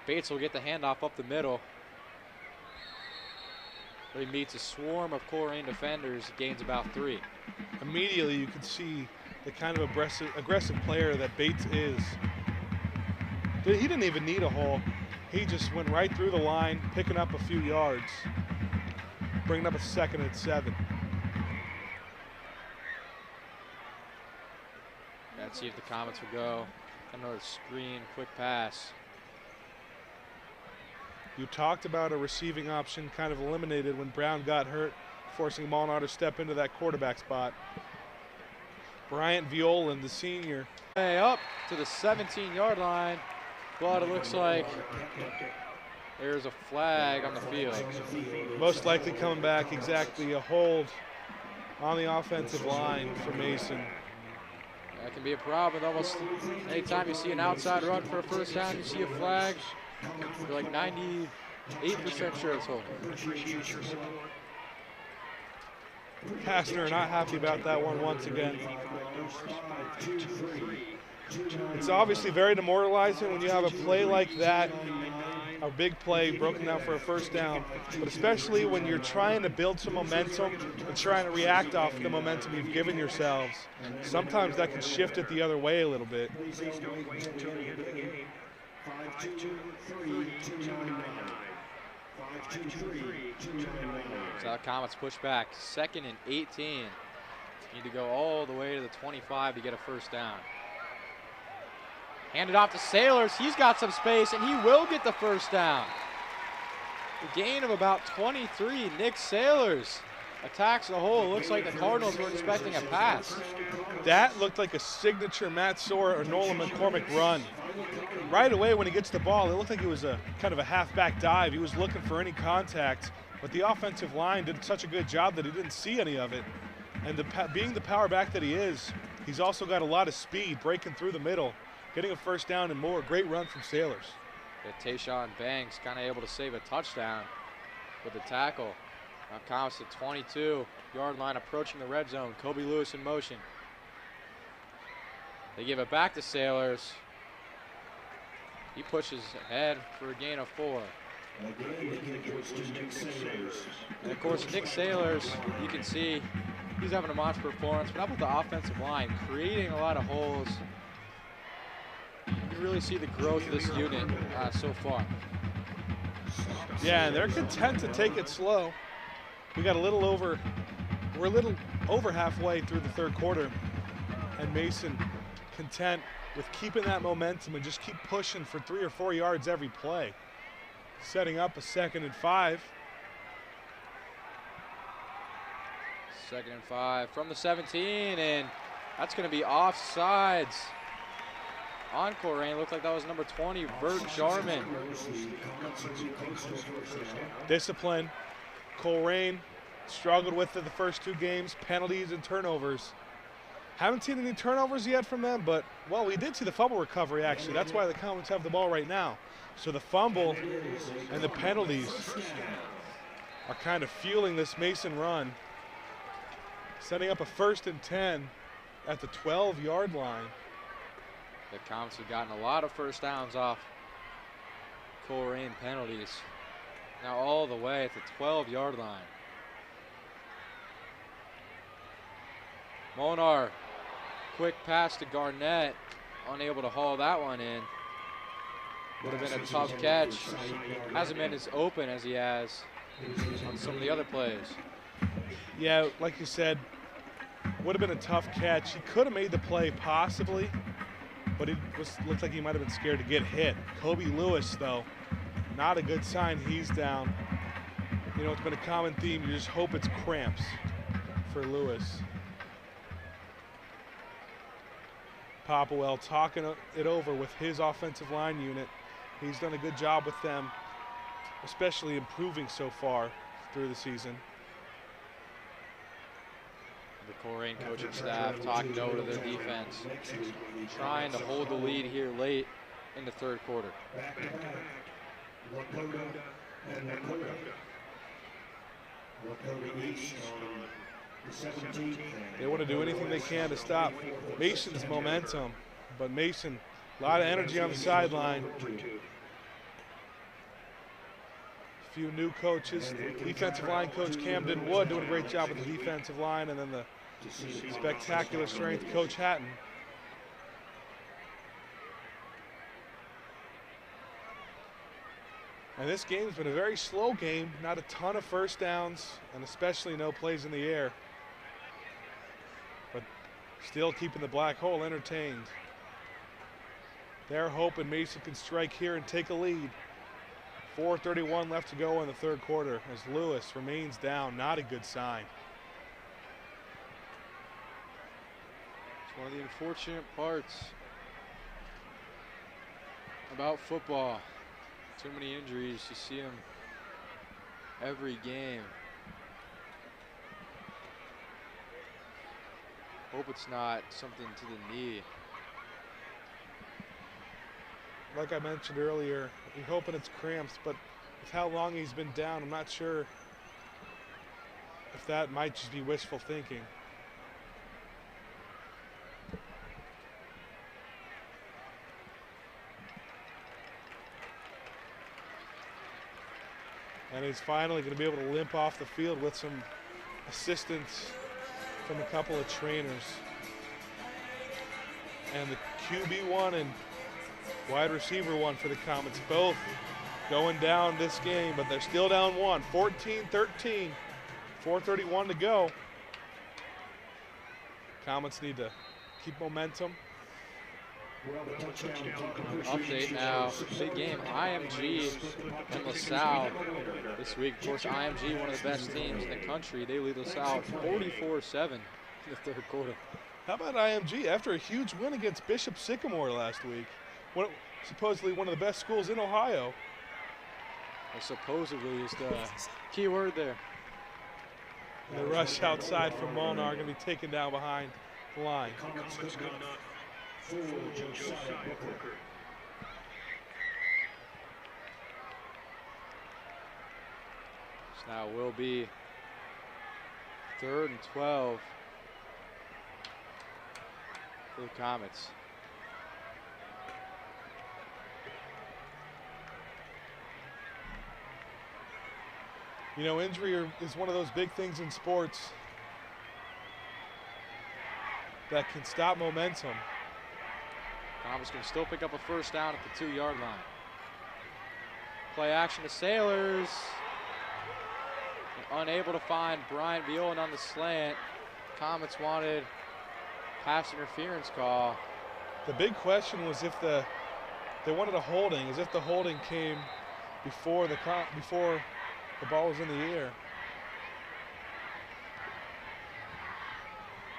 Bates will get the handoff up the middle. He meets a swarm of Colerain defenders, gains about 3.
Immediately you can see the kind of aggressive player that Bates is. He didn't even need a hole. He just went right through the line, picking up a few yards, bringing up a 2nd and 7.
Let's see if the Comets will go. Another screen, quick pass.
You talked about a receiving option kind of eliminated when Brown got hurt, forcing Molnar to step into that quarterback spot. Bryant Violand, the senior.
Way up to the 17-yard line, but it looks like there's a flag on the field.
Most likely coming back exactly a hold on the offensive line for Mason.
That can be a problem. Almost anytime you see an outside run for a first down, you see a flag. You're like 98% sure it's holding.
Kastner not happy about that one once again. It's obviously very demoralizing when you have a play like that, a big play broken down for a first down, but especially when you're trying to build some momentum and trying to react off the momentum you've given yourselves. Sometimes that can shift it the other way a little bit.
So the Comets push back. 2nd and 18. Need to go all the way to the 25 to get a first down. Hand it off to Sailors. He's got some space, and he will get the first down. A gain of about 23. Nick Sailors attacks the hole. Looks like the Cardinals were expecting a pass.
That looked like a signature Matt Soar or Nolan McCormick run. Right away when he gets the ball, it looked like it was a kind of a halfback dive. He was looking for any contact, but the offensive line did such a good job that he didn't see any of it. And being the power back that he is, he's also got a lot of speed breaking through the middle, getting a first down and more. Great run from Sailors.
Tayshawn Banks kind of able to save a touchdown with the tackle. Now Comets at 22-yard line, approaching the red zone. Kobe Lewis in motion. They give it back to Sailors. He pushes ahead for a gain of 4. And of course, Nick Sailors, you can see he's having a monster performance, but up with the offensive line, creating a lot of holes. You can really see the growth of this unit so far.
Yeah, and they're content to take it slow. We're a little over halfway through the third quarter, and Mason content with keeping that momentum and just keep pushing for 3 or 4 yards every play. Setting up a 2nd and 5.
2nd and 5 from the 17, and that's going to be offsides on Colerain. Looked like that was number 20, Bert Jarman.
Discipline. Colerain struggled with it the first 2 games, penalties and turnovers. Haven't seen any turnovers yet from them, but, well, we did see the fumble recovery, actually. That's why the Comets have the ball right now. So the fumble and the penalties are kind of fueling this Mason run, setting up a 1st and 10 at the 12-yard line.
The Comets have gotten a lot of first downs off Colerain penalties. Now all the way at the 12-yard line. Molnar, quick pass to Garnett, unable to haul that one in. Would have been a tough catch. Hasn't been as open as he has on some of the other plays.
Yeah, like you said, would have been a tough catch. He could have made the play possibly, but it looked like he might have been scared to get hit. Kobe Lewis, though, not a good sign. He's down. You know, it's been a common theme. You just hope it's cramps for Lewis. Popwell talking it over with his offensive line unit. He's done a good job with them, especially improving so far through the season.
The Colerain coaching staff talking over to their defense, trying to hold the lead here late in the third quarter.
They want to do anything they can to stop Mason's momentum, but Mason, a lot of energy on the sideline. A few new coaches. Defensive line coach Camden Wood doing a great job with the defensive line, and then the spectacular strength Coach Hatton. And this game's been a very slow game, not a ton of first downs, and especially no plays in the air. But still keeping the black hole entertained. They're hoping Mason can strike here and take a lead. 4:31 left to go in the third quarter as Lewis remains down. Not a good sign.
It's one of the unfortunate parts about football. Too many injuries. You see them every game. Hope it's not something to the knee.
Like I mentioned earlier, we're hoping it's cramps, but with how long he's been down, I'm not sure if that might just be wishful thinking. And he's finally going to be able to limp off the field with some assistance from a couple of trainers. And the QB one and wide receiver one for the Comets, both going down this game, but they're still down one, 14-13, 4:31 to go. Comets need to keep momentum.
Update now, big game, IMG and LaSalle this week. Of course, IMG, one of the best teams in the country. They lead LaSalle 44-7 in the third quarter.
How about IMG after a huge win against Bishop Sycamore last week? Supposedly one of the best schools in Ohio.
Well, supposedly is the key word there.
And the rush outside from Molnar going to be taken down behind the line.
So now will be 3rd and 12 for the Comets.
You know, injury is one of those big things in sports that can stop momentum.
Comets can still pick up a first down at the 2-yard line. Play action to Sailors. And unable to find Bryant Viola on the slant. Comets wanted pass interference call.
The big question was if they wanted a holding, as if the holding came before the ball was in the air.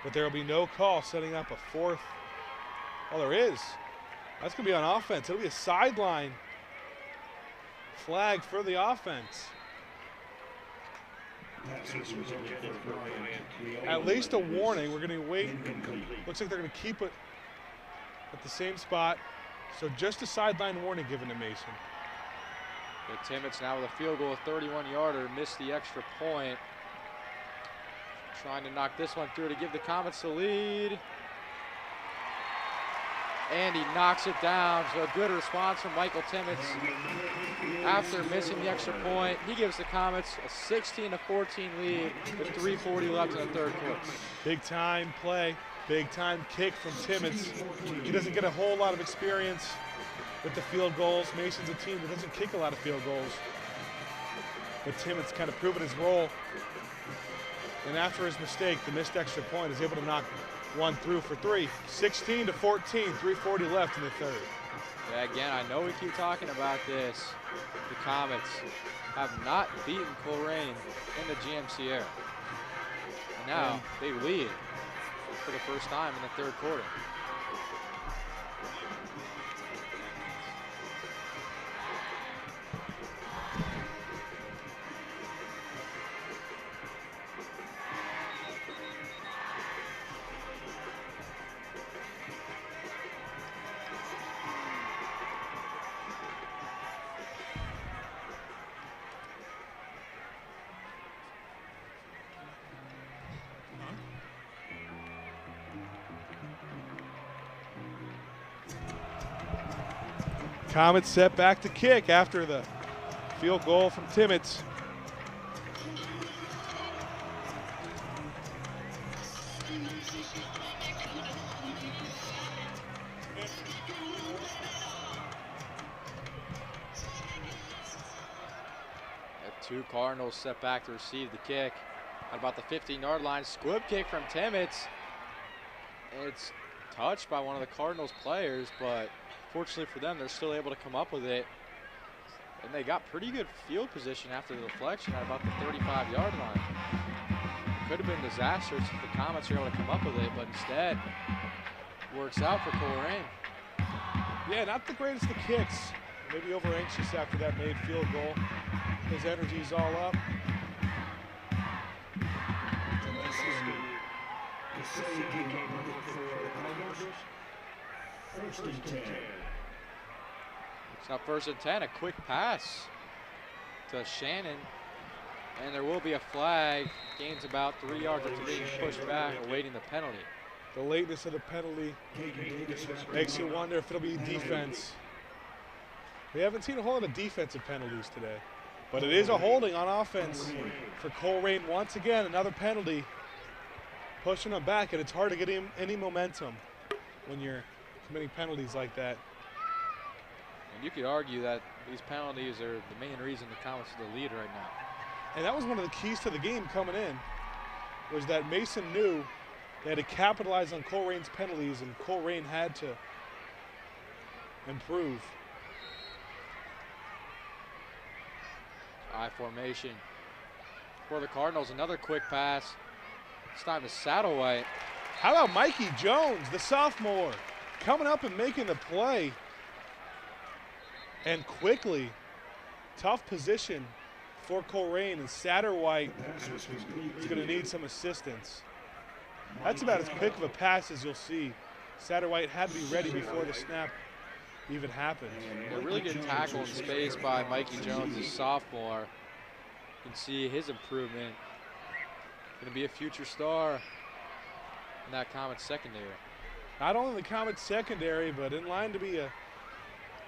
But there will be no call setting up a fourth. Oh, there is. That's going to be on offense. It'll be a sideline flag for the offense. At least a warning. We're going to wait. Looks like they're going to keep it at the same spot. So just a sideline warning given to Mason.
The Timmets now with a field goal, a 31-yarder, missed the extra point. Trying to knock this one through to give the Comets the lead. And he knocks it down, so a good response from Michael Timmets. After missing the extra point, he gives the Comets a 16-14 lead with 3:40 left in the third quarter.
Big time play, big time kick from Timmets. He doesn't get a whole lot of experience with the field goals. Mason's a team that doesn't kick a lot of field goals. But Timmets kind of proven his role. And after his mistake, the missed extra point, is able to knock one through for 3. 16-14, 3:40 left in the third.
Yeah, again, I know we keep talking about this. The Comets have not beaten Colerain in the GMC era. And now they lead for the first time in the third quarter.
Comets set back to kick after the field goal from Timmets.
Two Cardinals set back to receive the kick. At about the 15-yard line, squib kick from Timmons. It's touched by one of the Cardinals players, but fortunately for them, they're still able to come up with it. And they got pretty good field position after the deflection at about the 35-yard line. It could have been disastrous if the Comets were able to come up with it, but instead, works out for Colerain.
Yeah, not the greatest of kicks. Maybe over anxious after that made field goal. His energy's all up.
It's now 1st and 10, a quick pass to Shannon. And there will be a flag. Gains about 3 yards after being pushed back, awaiting the penalty.
The lateness of the penalty makes you wonder if it'll be defense. We haven't seen a whole lot of defensive penalties today, but it is a holding on offense for Colerain. Once again, another penalty, pushing them back, and it's hard to get any momentum when you're committing penalties like that.
And you could argue that these penalties are the main reason the Comets are the lead right now.
And that was one of the keys to the game coming in, was that Mason knew they had to capitalize on Colerain's penalties, and Colerain had to improve.
I formation for the Cardinals. Another quick pass. It's time to Satterwhite.
How about Mikey Jones, the sophomore, coming up and making the play? And quickly, tough position for Colerain, and Satterwhite is going to need some assistance. That's about as quick of a pass as you'll see. Satterwhite had to be ready before the snap even happened.
A really good tackle in space by Mikey Jones, the sophomore. You can see his improvement. Going to be a future star in that Comets secondary.
Not only the Comets secondary, but in line to be a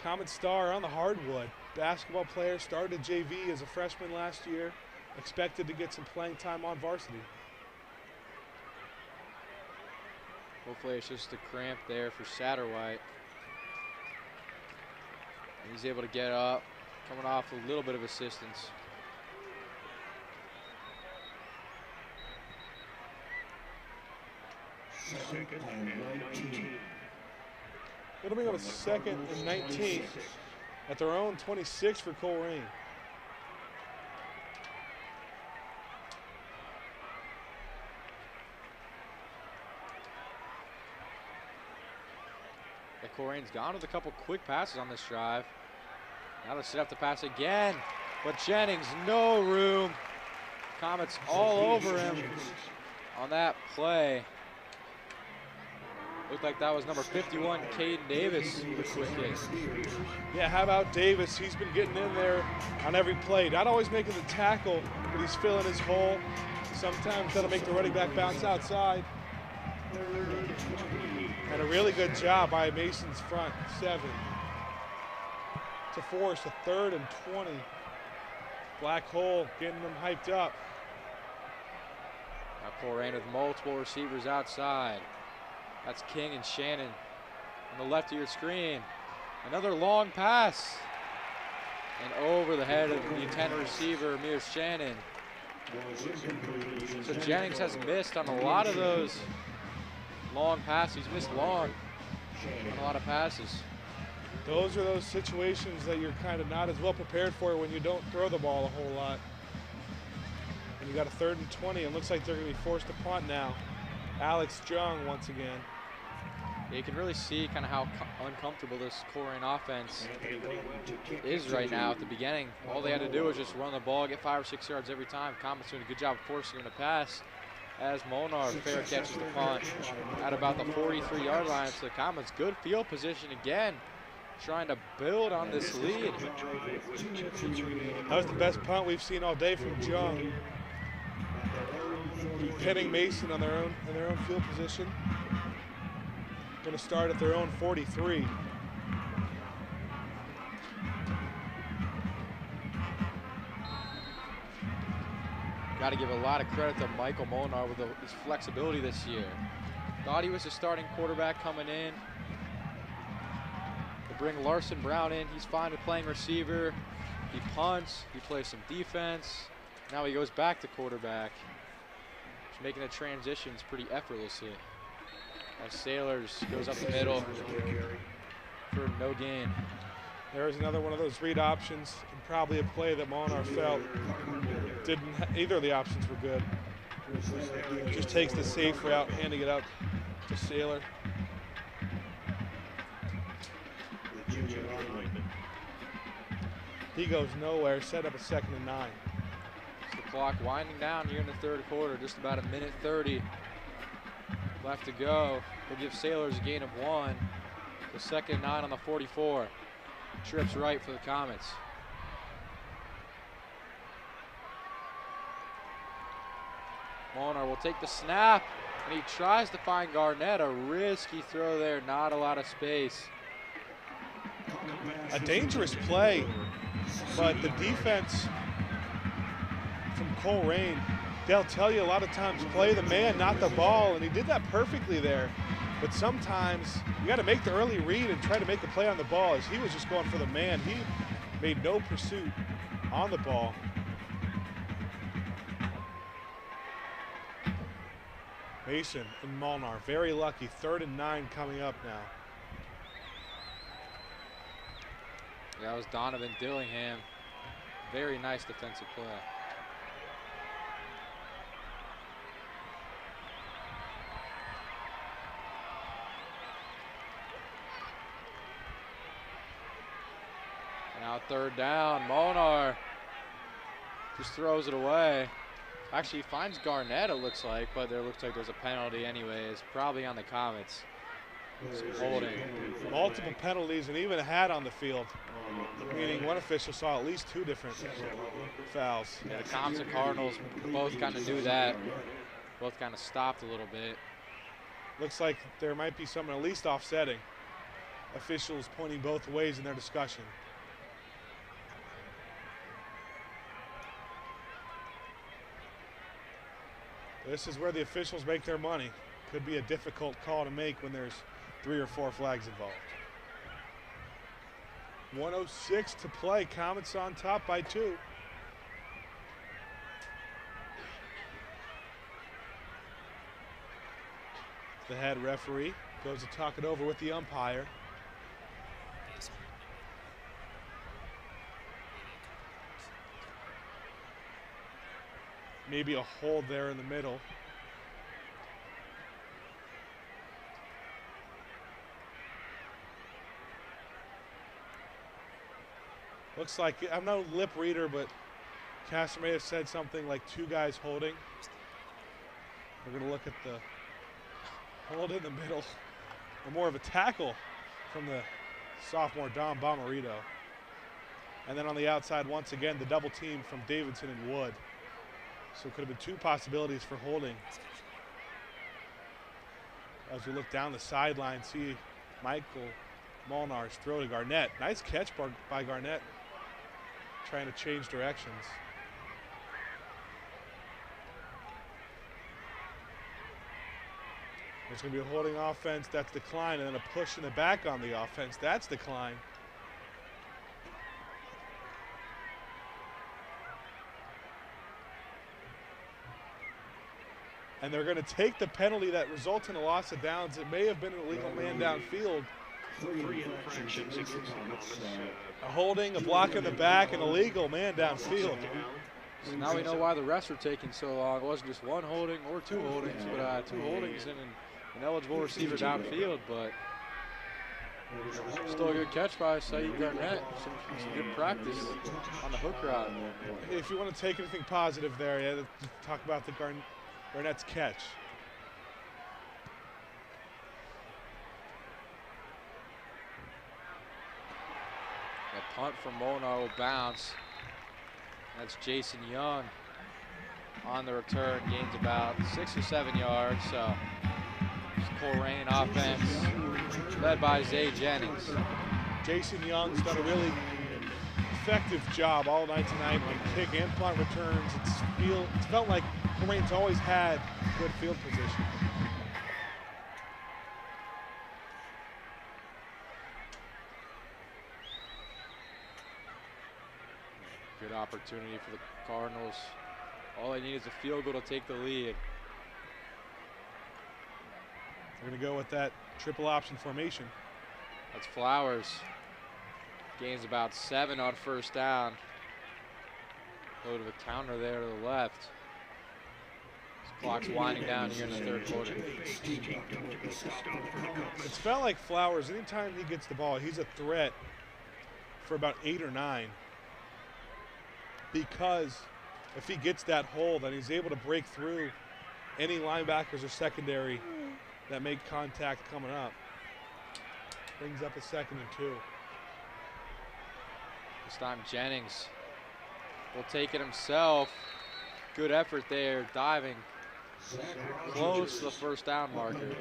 Comet star on the hardwood. Basketball player, started JV as a freshman last year, expected to get some playing time on varsity.
Hopefully it's just a cramp there for Satterwhite. And he's able to get up, coming off a little bit of assistance.
Second and 19.
It'll bring up a 2nd and 19 at their own 26 for Colerain.
Colerain's gone with a couple quick passes on this drive. Now they'll set up the pass again, but Jennings, no room. Comets all over him on that play. Looked like that was number 51, Caden Davis, with a quick hit.
Yeah, how about Davis? He's been getting in there on every play. Not always making the tackle, but he's filling his hole. Sometimes that'll make the running back bounce outside. And a really good job by Mason's front 7 to force a 3rd and 20. Black hole getting them hyped up.
Now Colerain with multiple receivers outside. That's King and Shannon on the left of your screen. Another long pass. And over the head of the intended receiver, Amir Shannon. So Jennings has missed on a lot of those long passes. He's missed long on a lot of passes.
Those are those situations that you're kind of not as well prepared for when you don't throw the ball a whole lot. And you got a 3rd and 20. It looks like they're going to be forced to punt now. Alex Jung once again.
Yeah, you can really see kind of how uncomfortable this Colerain offense is right now at the beginning. All they had to do was just run the ball, get 5 or 6 yards every time. Comets doing a good job of forcing him to pass, as Monar fair catches the punt at about the 43-yard line. So the Comets good field position again, trying to build on this lead.
That was the best punt we've seen all day from Jung. Pinning Mason on their own field position. Going to start at their own 43.
Got to give a lot of credit to Michael Monar with his flexibility this year. Thought he was a starting quarterback coming in. To bring Larson Brown in, he's fine with playing receiver. He punts, he plays some defense. Now he goes back to quarterback. He's making the transitions pretty effortlessly. As Sailors goes up the middle for no gain.
There's another one of those read options, and probably a play that Molnar felt either of the options were good. Just takes the safe route, handing it out to Sailor. He goes nowhere, set up a 2nd and 9.
The clock winding down here in the third quarter, just about 1:30 left to go. We'll give Sailors a gain of 1. The 2nd and 9 on the 44. Trips right for the Comets. Molnar will take the snap, and he tries to find Garnett. A risky throw there, not a lot of space.
A dangerous play, but the defense from Colerain, they'll tell you a lot of times play the man, not the ball, and he did that perfectly there. But sometimes you got to make the early read and try to make a play on the ball, as he was just going for the man. He made no pursuit on the ball. Mason and Molnar, very lucky. 3rd and 9 coming up now.
That was Donovan Dillingham. Very nice defensive play. Now 3rd down, Molnar just throws it away. Actually finds Garnett, it looks like, but there looks like there's a penalty anyways, probably on the Comets. Some holding.
Multiple penalties and even a hat on the field, meaning one official saw at least 2 different fouls.
Yeah, the Comets and Cardinals both kind of knew that. Both kind of stopped a little bit.
Looks like there might be some at least offsetting. Officials pointing both ways in their discussion. This is where the officials make their money. Could be a difficult call to make when there's 3 or 4 flags involved. 1:06 to play. Comets on top by 2. The head referee goes to talk it over with the umpire. Maybe a hold there in the middle. Looks like, I'm no lip reader, but Castor may have said something like 2 guys holding. We're going to look at the hold in the middle, or more of a tackle from the sophomore Dom Bomarito. And then on the outside, once again, the double team from Davidson and Wood. So it could have been 2 possibilities for holding. As we look down the sideline, see Michael Molnar's throw to Garnett. Nice catch by Garnett, trying to change directions. There's going to be a holding offense, that's decline, and then a push in the back on the offense, that's decline. And they're going to take the penalty that results in a loss of downs. It may have been an illegal man downfield.
3 infractions against
a holding, a block in the back, and a legal man downfield.
So now we know why the refs are taking so long. It wasn't just 1 holding or 2 holdings, but 2 holdings and an eligible receiver downfield. But still a good catch by Saeed Garnett. Some good practice on the hook route.
If you want to take anything positive there, yeah, talk about the Garnett's catch.
The punt from Molnar will bounce. That's Jason Young on the return, gains about 6 or 7 yards. So Colerain offense led by Zay Jennings.
Jason Young's done a really effective job all night tonight on kick and punt returns. It's felt like Colerain's always had good field position.
opportunity for the Cardinals. All they need is a field goal to take the lead.
They're going to go with that triple option formation.
That's Flowers. Gains about 7 on first down. A little bit of a counter there to the left. This clock's winding down here in the third quarter.
It's felt like Flowers, anytime he gets the ball, he's a threat for about 8 or 9. Because if he gets that hole, then he's able to break through any linebackers or secondary that make contact coming up. Brings up a 2nd and 2.
This time Jennings will take it himself. Good effort there, diving close to the first down marker.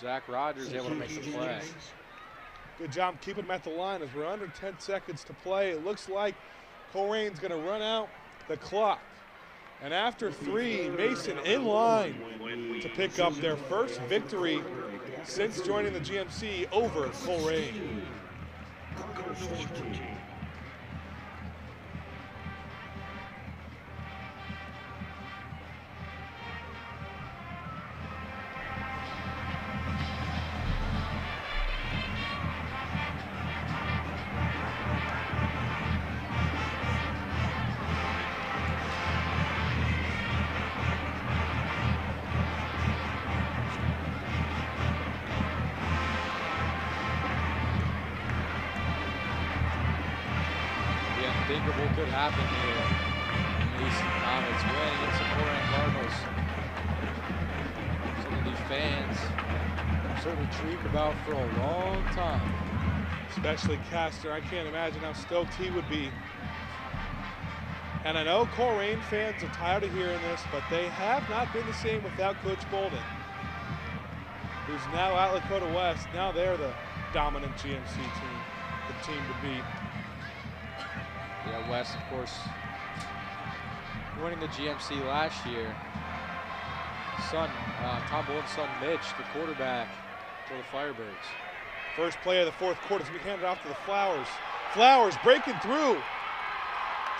Zach Rogers able to make the play.
Good job keeping him at the line as we're under 10 seconds to play. It looks like Colerain's going to run out the clock. And after 3, Mason in line to pick up their first victory since joining the GMC over Colerain.
Could happen here. These Comets winning and supporting Cardinals. Some of these fans certainly dreamed about for a long time.
Especially Castor. I can't imagine how stoked he would be. And I know Colerain fans are tired of hearing this, but they have not been the same without Coach Bolden, who's now at Lakota West. Now they're the dominant GMC team, the team to beat.
Yeah, West, of course, winning the GMC last year. Tom Bolden's son, Mitch, the quarterback for the Firebirds.
First play of the fourth quarter is going to be handed off to the Flowers. Flowers breaking through.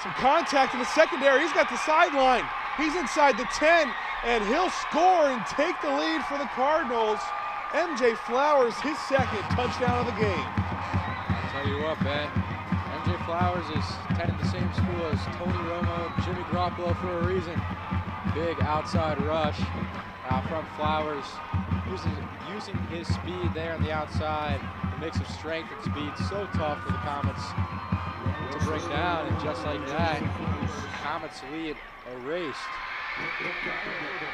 Some contact in the secondary. He's got the sideline. He's inside the 10, and he'll score and take the lead for the Cardinals. MJ Flowers, his 2nd touchdown of the game.
I'll tell you what, Ben. MJ Flowers is attending the same school as Tony Romo and Jimmy Garoppolo for a reason. Big outside rush from Flowers, using his speed there on the outside. A mix of strength and speed, so tough for the Comets to bring down, and just like that, Comets lead erased.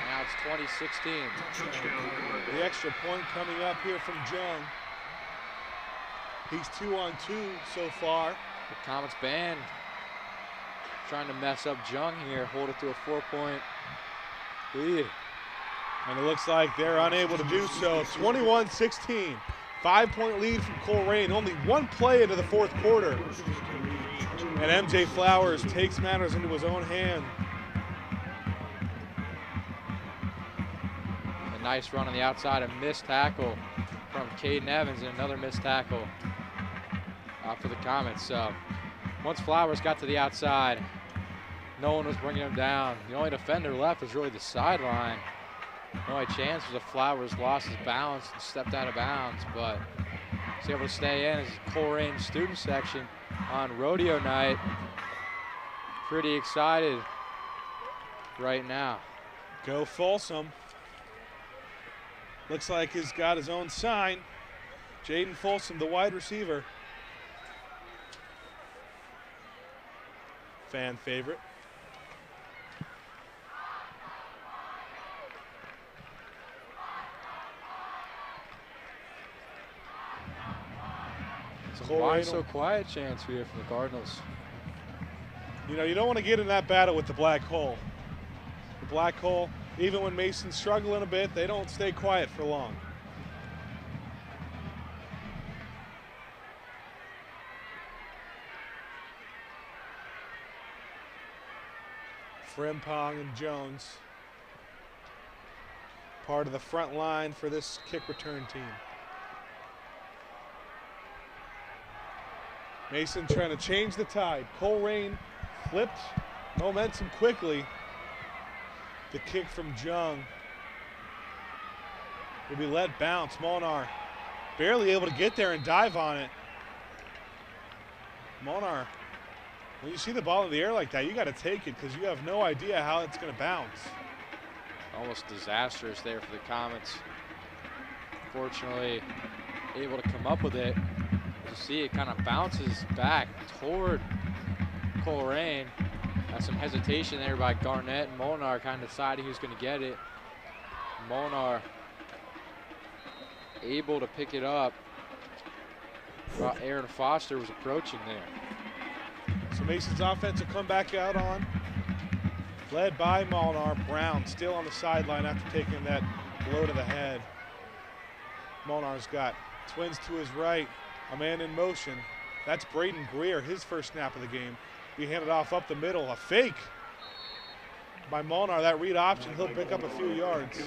Now it's 2016.
The extra point coming up here from Jung. He's 2 on 2 so far.
The Comets band trying to mess up Jung here, hold it to a 4-point lead.
And it looks like they're unable to do so. 21-16, 5-point lead from Colerain. Only 1 play into the fourth quarter. And MJ Flowers takes matters into his own hand.
A nice run on the outside, a missed tackle from Caden Evans, and another missed tackle for the Comets. So once Flowers got to the outside, no one was bringing him down. The only defender left was really the sideline. The only chance was if Flowers lost his balance and stepped out of bounds, but he's able to stay in as Colerain student section on rodeo night. Pretty excited right now.
Go Folsom. Looks like he's got his own sign. Jaden Folsom, the wide receiver. Fan favorite.
Why so quiet chance here from the Cardinals?
You know, you don't want to get in that battle with the black hole. The black hole, even when Mason's struggling a bit, they don't stay quiet for long. Frimpong and Jones, part of the front line for this kick return team. Mason trying to change the tide. Colerain flipped momentum quickly. The kick from Jung will be let bounce. Molnar barely able to get there and dive on it. Molnar, when you see the ball in the air like that, you got to take it because you have no idea how it's going to bounce.
Almost disastrous there for the Comets. Fortunately, able to come up with it. You see it kind of bounces back toward Colerain. Has some hesitation there by Garnett and Molnar kind of deciding who's going to get it. Molnar able to pick it up. Aaron Foster was approaching there.
So Mason's offense will come back out on. Led by Molnar. Brown still on the sideline after taking that blow to the head. Molnar's got Twins to his right. A man in motion. That's Braden Greer, his first snap of the game. He handed off up the middle. A fake by Molnar. That read option, he'll pick up a few yards.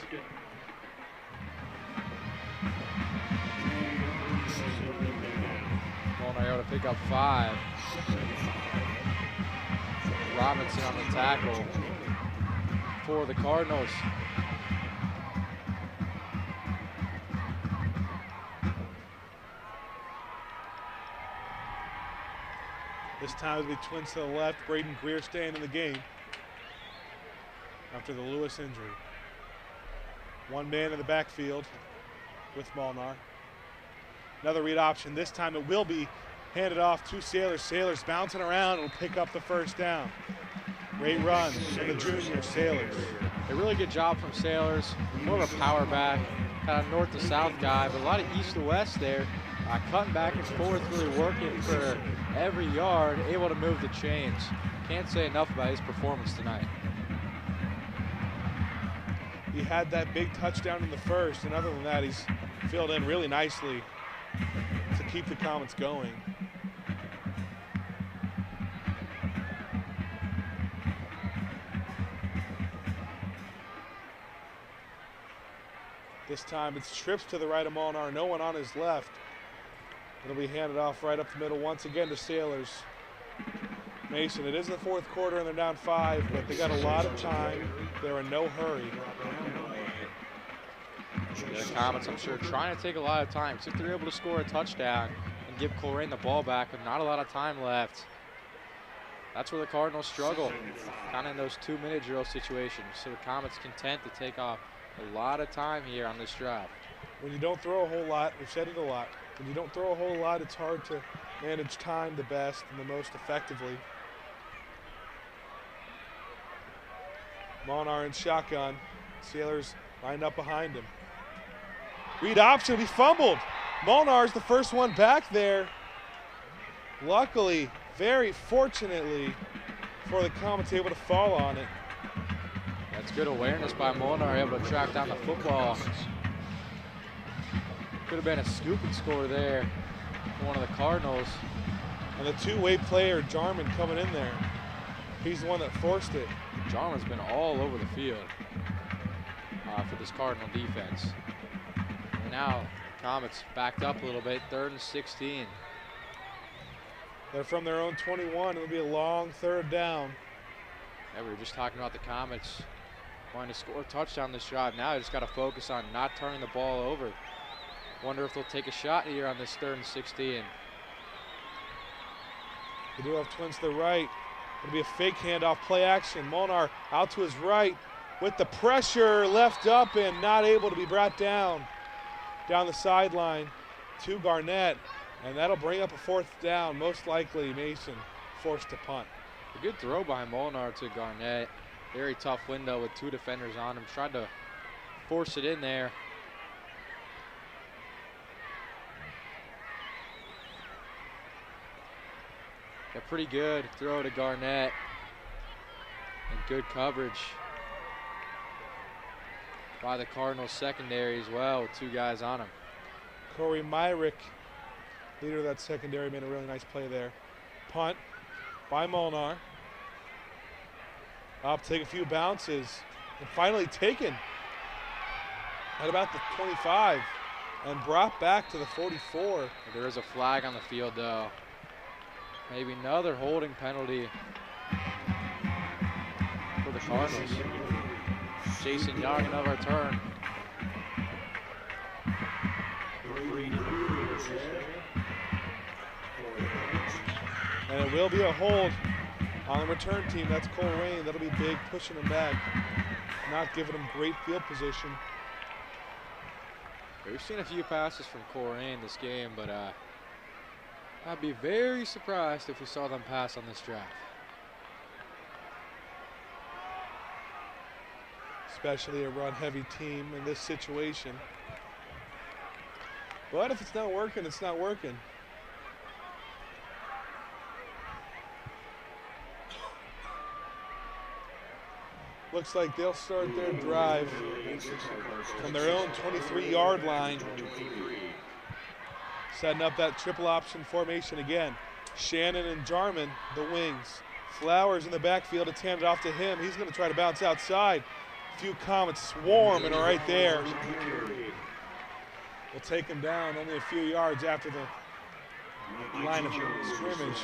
Molnar able to pick up 5. Robinson on the tackle for the Cardinals.
This time it'll be Twins to the left. Braden Greer staying in the game after the Lewis injury. One man in the backfield with Molnar. Another read option. This time it will be handed off to Sailors. Sailors bouncing around will pick up the first down. Great run from the junior Sailors.
A really good job from Sailors. More of a power back, kind of north to south guy, but a lot of east to west there. Cutting back and forth, really working for every yard, able to move the chains. Can't say enough about his performance tonight.
He had that big touchdown in the first, and other than that, he's filled in really nicely to keep the Comets going. This time it's trips to the right of Molnar, no one on his left. It'll be handed off right up the middle once again to Sailors. Mason, it is the fourth quarter and they're down 5, but they got a lot of time. They're in no hurry.
The Comets, I'm sure, trying to take a lot of time. So if they're able to score a touchdown and give Colerain the ball back with not a lot of time left, that's where the Cardinals struggle, kind of in those 2-minute drill situations. So the Comets content to take off a lot of time here on this drive.
When you don't throw a whole lot, we've said it a lot, when you don't throw a whole lot, it's hard to manage time the best and the most effectively. Molnar in shotgun. Sailors lined up behind him. Read option, he fumbled. Molnar's the first one back there. Luckily, very fortunately for the Comets, able to fall on it.
That's good awareness by Molnar, able to track down the football. Could have been a scoop and score there for one of the Cardinals.
And the two-way player, Jarman, coming in there. He's the one that forced it.
Jarman's been all over the field for this Cardinal defense. And now Comets backed up a little bit, 3rd and 16.
They're from their own 21. It'll be a long 3rd down.
Yeah, we were just talking about the Comets wanting to score a touchdown this drive. Now they just got to focus on not turning the ball over. Wonder if they'll take a shot here on this 3rd and 16.
They do have Twins to the right. It'll be a fake handoff, play action. Molnar out to his right with the pressure, left up and not able to be brought down the sideline to Garnett. And that'll bring up a 4th down, most likely Mason forced to punt.
A good throw by Molnar to Garnett. Very tough window with 2 defenders on him. Tried to force it in there. A pretty good throw to Garnett. And good coverage by the Cardinals secondary as well, with 2 guys on him.
Corey Myrick, leader of that secondary, made a really nice play there. Punt by Molnar. Up, take a few bounces, and finally taken at about the 25 and brought back to the 44.
There is a flag on the field though. Maybe another holding penalty for the Cardinals. Jason Young, another return.
And it will be a hold on the return team. That's Colerain. That'll be big, pushing him back, not giving him great field position.
We've seen a few passes from Colerain this game, but I'd be very surprised if we saw them pass on this drive.
Especially a run-heavy team in this situation. But if it's not working, it's not working. Looks like they'll start their drive from their own 23-yard line. Setting up that triple option formation again. Shannon and Jarman, the wings. Flowers in the backfield, it's handed off to him. He's going to try to bounce outside. A few Comets swarming right there. We'll take him down only a few yards after the line of scrimmage.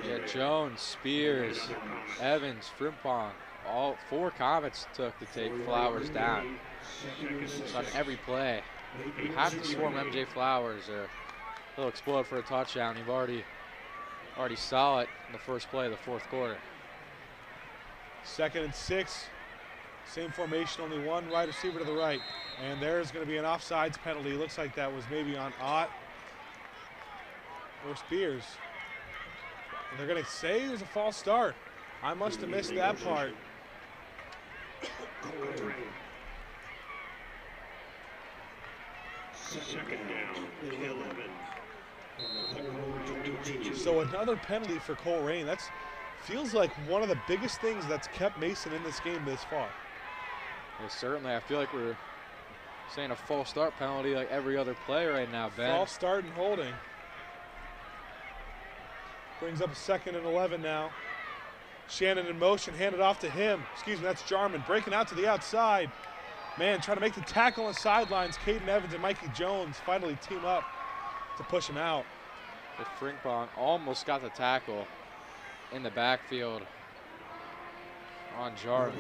Yeah, Jones, Spears, Evans, Frimpong, all 4 Comets took to take Flowers down. It's on every play. You have to swarm MJ Flowers or he'll explode for a touchdown. You've already saw it in the first play of the fourth quarter.
2nd and 6. Same formation, only one wide receiver to the right. And there's going to be an offsides penalty. Looks like that was maybe on Ott or Spears. And they're going to say it was a false start. I must have missed that part. So another penalty for Colerain. That's feels like one of the biggest things that's kept Mason in this game this far.
Yeah, certainly. I feel like we're saying a false start penalty like every other play right now, Ben.
False start and holding. Brings up a 2nd and 11 now. Shannon in motion, handed off to him. Excuse me, that's Jarman breaking out to the outside. Man, trying to make the tackle on the sidelines. Caden Evans and Mikey Jones finally team up to push him out.
The Frimpong almost got the tackle in the backfield on Jarman.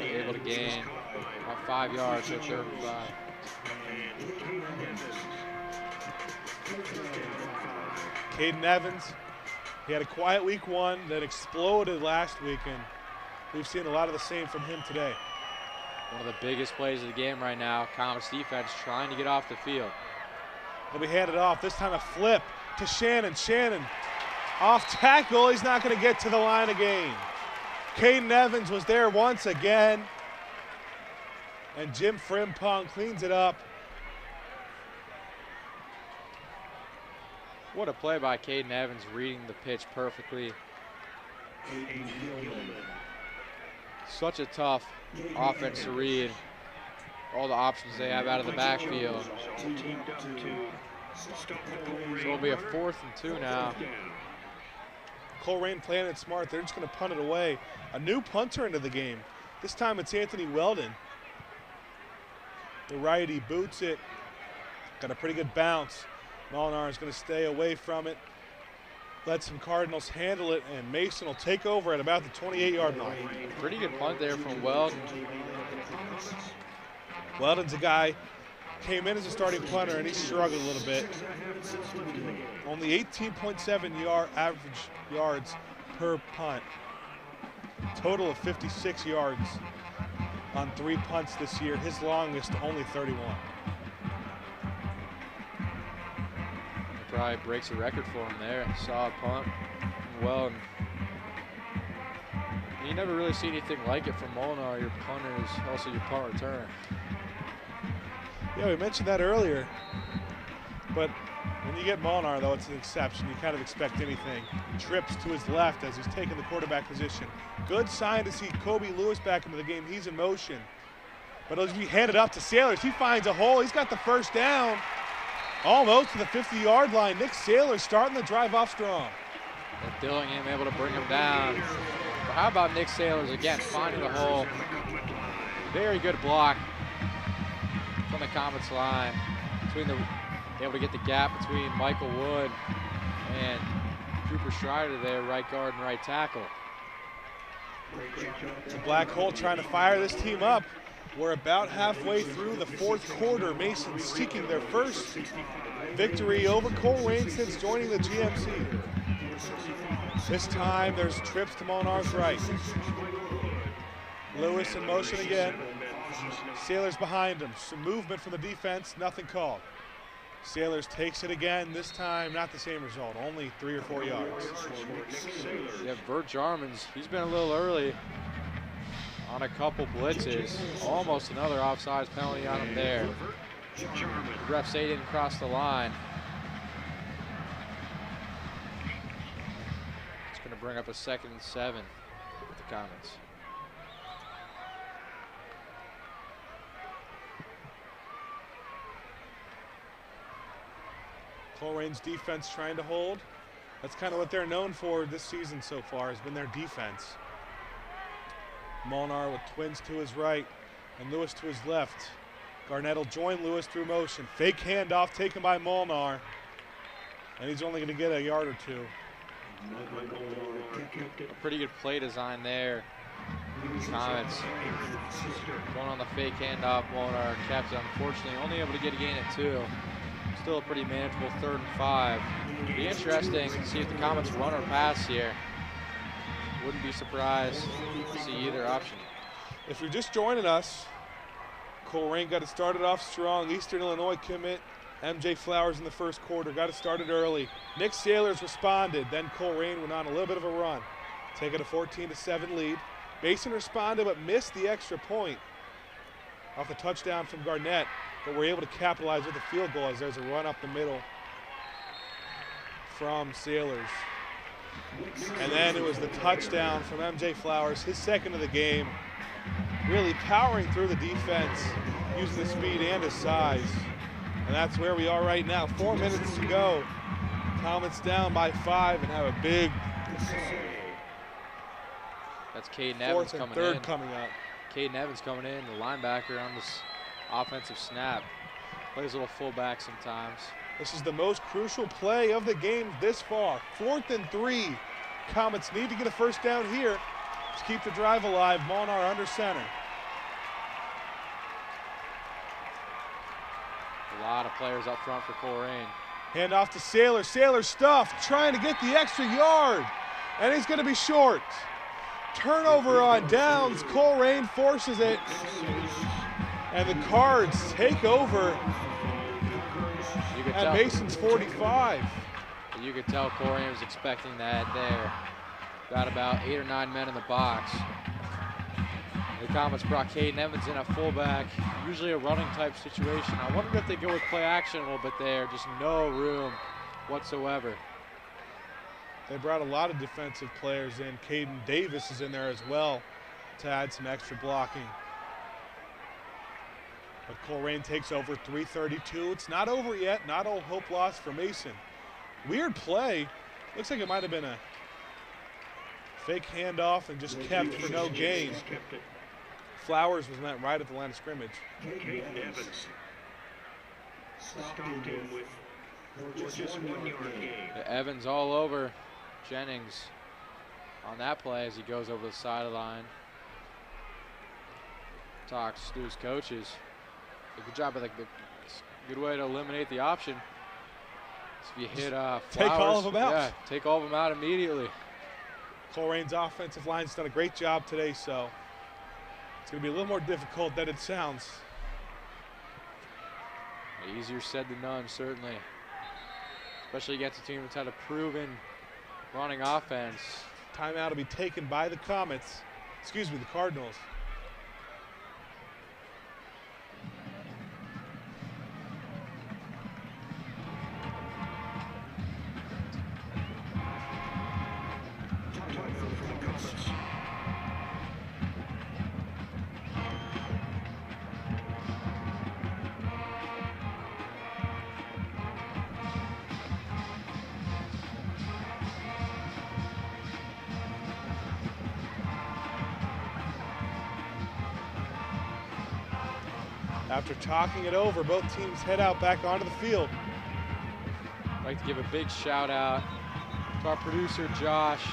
Able to gain about 5 yards at 35.
Caden Evans, he had a quiet week 1 that exploded last week, and we've seen a lot of the same from him today.
One of the biggest plays of the game right now. Comets defense trying to get off the field.
He'll be handed off. This time a flip to Shannon. Shannon off tackle. He's not going to get to the line again. Caden Evans was there once again. And Jim Frimpong cleans it up.
What a play by Caden Evans, reading the pitch perfectly. Such a tough offense to read. All the options they have out of the backfield. So it'll be a 4th and 2 now.
Colerain playing it smart. They're just going to punt it away. A new punter into the game. This time it's Anthony Weldon. The righty boots it. Got a pretty good bounce. Molinar is going to stay away from it. Let some Cardinals handle it, and Mason will take over at about the 28-yard line.
Pretty good punt there from Weldon.
Weldon's a guy, came in as a starting punter, and he struggled a little bit. Only 18.7 average yards per punt. Total of 56 yards on 3 punts this year. His longest, only 31.
Probably breaks a record for him there. Solid punt. Well, you never really see anything like it from Molinar, your punters, also your punt return.
Yeah, we mentioned that earlier. But when you get Molinar, though, it's an exception. You kind of expect anything. Trips to his left as he's taking the quarterback position. Good sign to see Kobe Lewis back into the game. He's in motion. But it'll be handed up to Sailors. He finds a hole. He's got the first down. Almost to the 50-yard line. Nick Sailors starting the drive off strong.
And Dillingham able to bring him down. But how about Nick Sailors again, finding the hole. Very good block from the Comets line between the able to get the gap between Michael Wood and Cooper Schreider there, right guard and right tackle.
It's a black hole trying to fire this team up. We're about halfway through the fourth quarter. Mason seeking their first victory over Colerain since joining the GMC. This time there's trips to Molnar's right. Lewis in motion again. Sailors behind him. Some movement from the defense, nothing called. Sailors takes it again, this time not the same result, only 3 or 4 yards.
Yeah, Bert Jarman's, he's been a little early on a couple blitzes. Almost another offsides penalty on him there. The refs say he didn't cross the line. It's going to bring up a 2nd and 7 with the Comets.
Colerain's defense trying to hold. That's kind of what they're known for this season so far, has been their defense. Molnar with Twins to his right and Lewis to his left. Garnett will join Lewis through motion. Fake handoff taken by Molnar. And he's only going to get a yard or 2.
A pretty good play design there. Comets going on the fake handoff. Molnar kept it, unfortunately, only able to get a gain at 2. Still a pretty manageable 3rd and 5. Be interesting to see if the Comets run or pass here. Wouldn't be surprised to see either option.
If you're just joining us, Colerain got it started off strong. Eastern Illinois commit MJ Flowers in the first quarter. Got it started early. Nick Sailors responded. Then Colerain went on a little bit of a run. Take it a 14-7 lead. Mason responded but missed the extra point off the touchdown from Garnett. But we're able to capitalize with a field goal as there's a run up the middle from Sailors. And then it was the touchdown from MJ Flowers, his 2nd of the game. Really powering through the defense, using his speed and his size. And that's where we are right now. 4 minutes to go. Comets down by 5 and have a big
That's Caden Evans coming in.
3rd coming up.
Caden Evans coming in, the linebacker on this offensive snap. Plays a little fullback sometimes.
This is the most crucial play of the game this far. 4th and 3. Comets need to get a first down here to keep the drive alive. Molnar under center.
A lot of players up front for Colerain.
Hand off to Sailor. Sailor stuffed, trying to get the extra yard. And he's going to be short. Turnover on downs. Colerain forces it. And the Cards take over at Mason's 45.
You could tell Colerain was expecting that there. Got about 8 or 9 men in the box. The Comets brought Caden Evans in at fullback, usually a running type situation. I wonder if they go with play action a little bit there, just no room whatsoever.
They brought a lot of defensive players in. Caden Davis is in there as well to add some extra blocking. But Colerain takes over, 3:32. It's not over yet, not all hope lost for Mason. Weird play. Looks like it might have been a fake handoff and just kept for no gain. Flowers was met right at the line of scrimmage.
Evans stopped him with just 1 yard gain.
Evans all over Jennings on that play as he goes over the sideline. Talks to his coaches. Good job. Good way to eliminate the option. So if you hit Flowers,
take all of them out.
Yeah, take all of them out immediately.
Colerain's offensive line's done a great job today, so it's going to be a little more difficult than it sounds.
Easier said than done, certainly. Especially against a team that's had a proven running offense.
Timeout will be taken by the Comets. Excuse me, the Cardinals. After talking it over, both teams head out back onto the field.
I'd like to give a big shout out to our producer, Josh,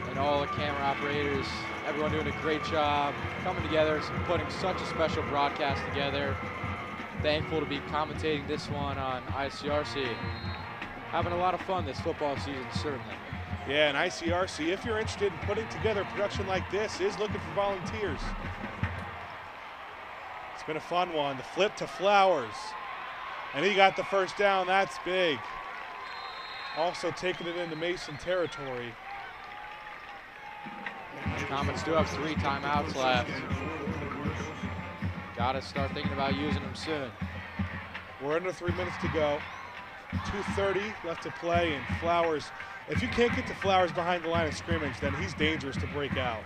and all the camera operators, everyone doing a great job coming together, putting such a special broadcast together. Thankful to be commentating this one on ICRC. Having a lot of fun this football season, certainly.
Yeah, and ICRC, if you're interested in putting together a production like this, is looking for volunteers. It's been a fun one. The flip to Flowers. And he got the first down. That's big. Also taking it into Mason territory.
The Comets do have 3 timeouts left. Got to start thinking about using them soon.
We're under 3 minutes to go. 2:30 left to play, and Flowers, if you can't get to Flowers behind the line of scrimmage, then he's dangerous to break out.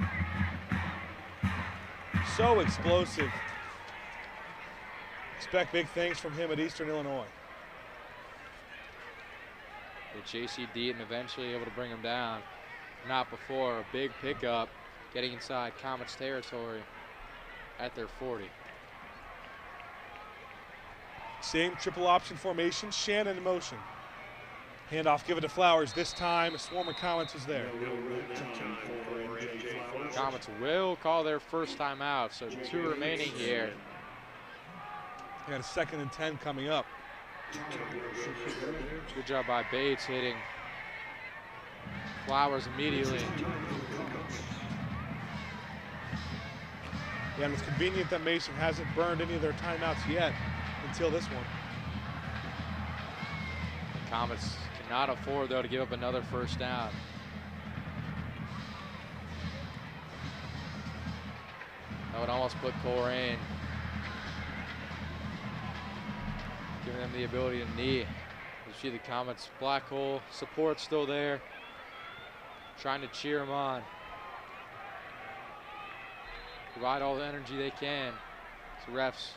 So explosive. Expect big things from him at Eastern Illinois.
With J.C. Deaton eventually able to bring him down. Not before. A big pickup getting inside Comets territory at their 40.
Same triple option formation. Shannon in motion. Handoff given to Flowers. This time a swarm of Comets is there.
Comets will call their first timeout, so 2 remaining here.
They got a 2nd and 10 coming up.
Good job by Bates hitting Flowers immediately.
Yeah, and it's convenient that Mason hasn't burned any of their timeouts yet until this one.
The Comets cannot afford, though, to give up another first down. That would almost put Colerain, giving them the ability to knee. You see the Comets black hole support still there, trying to cheer them on. Provide all the energy they can. So refs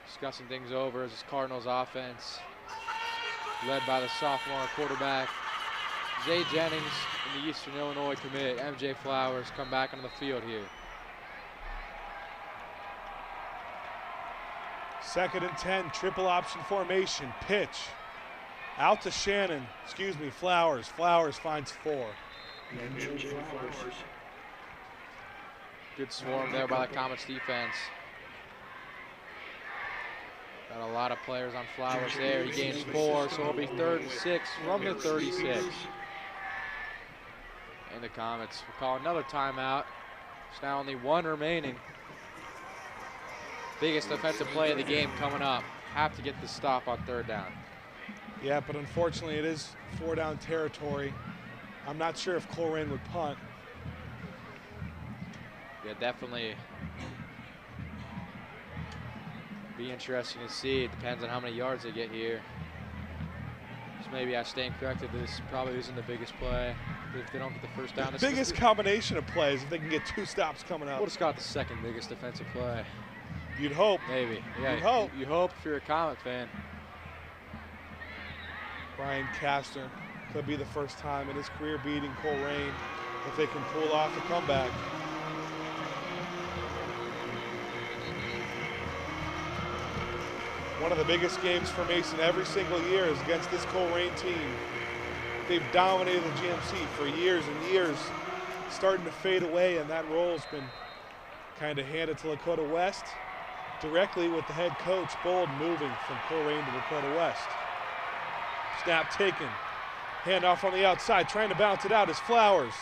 discussing things over as this Cardinals offense, led by the sophomore quarterback Zay Jennings and the Eastern Illinois commit MJ Flowers, come back onto the field here.
2nd and 10, triple option formation, pitch. Out to Shannon, Flowers. Flowers finds 4.
Good swarm there by the Comets defense. Got a lot of players on Flowers there. He gains 4, so it'll be 3rd and 6 from the 36. And the Comets will call another timeout. There's now only 1 remaining. Biggest defensive play of the game coming up. Have to get the stop on 3rd down.
Yeah, but unfortunately it is 4-down territory. I'm not sure if Colerain would punt.
Yeah, definitely be interesting to see. It depends on how many yards they get here. So maybe I stand corrected. This probably isn't the biggest play. If they don't get the first down.
The biggest combination of plays if they can get 2 stops coming up.
We'll just got the 2nd biggest defensive play.
You'd hope.
Maybe. Yeah,
you'd hope.
You hope if you're a Comet fan.
Brian Castor could be the first time in his career beating Colerain if they can pull off a comeback. One of the biggest games for Mason every single year is against this Colerain team. They've dominated the GMC for years and years, starting to fade away, and that role's been kind of handed to Lakota West, directly with the head coach Bold moving from Colerain to Lakota West. Snap taken. Handoff on the outside, trying to bounce it out is Flowers.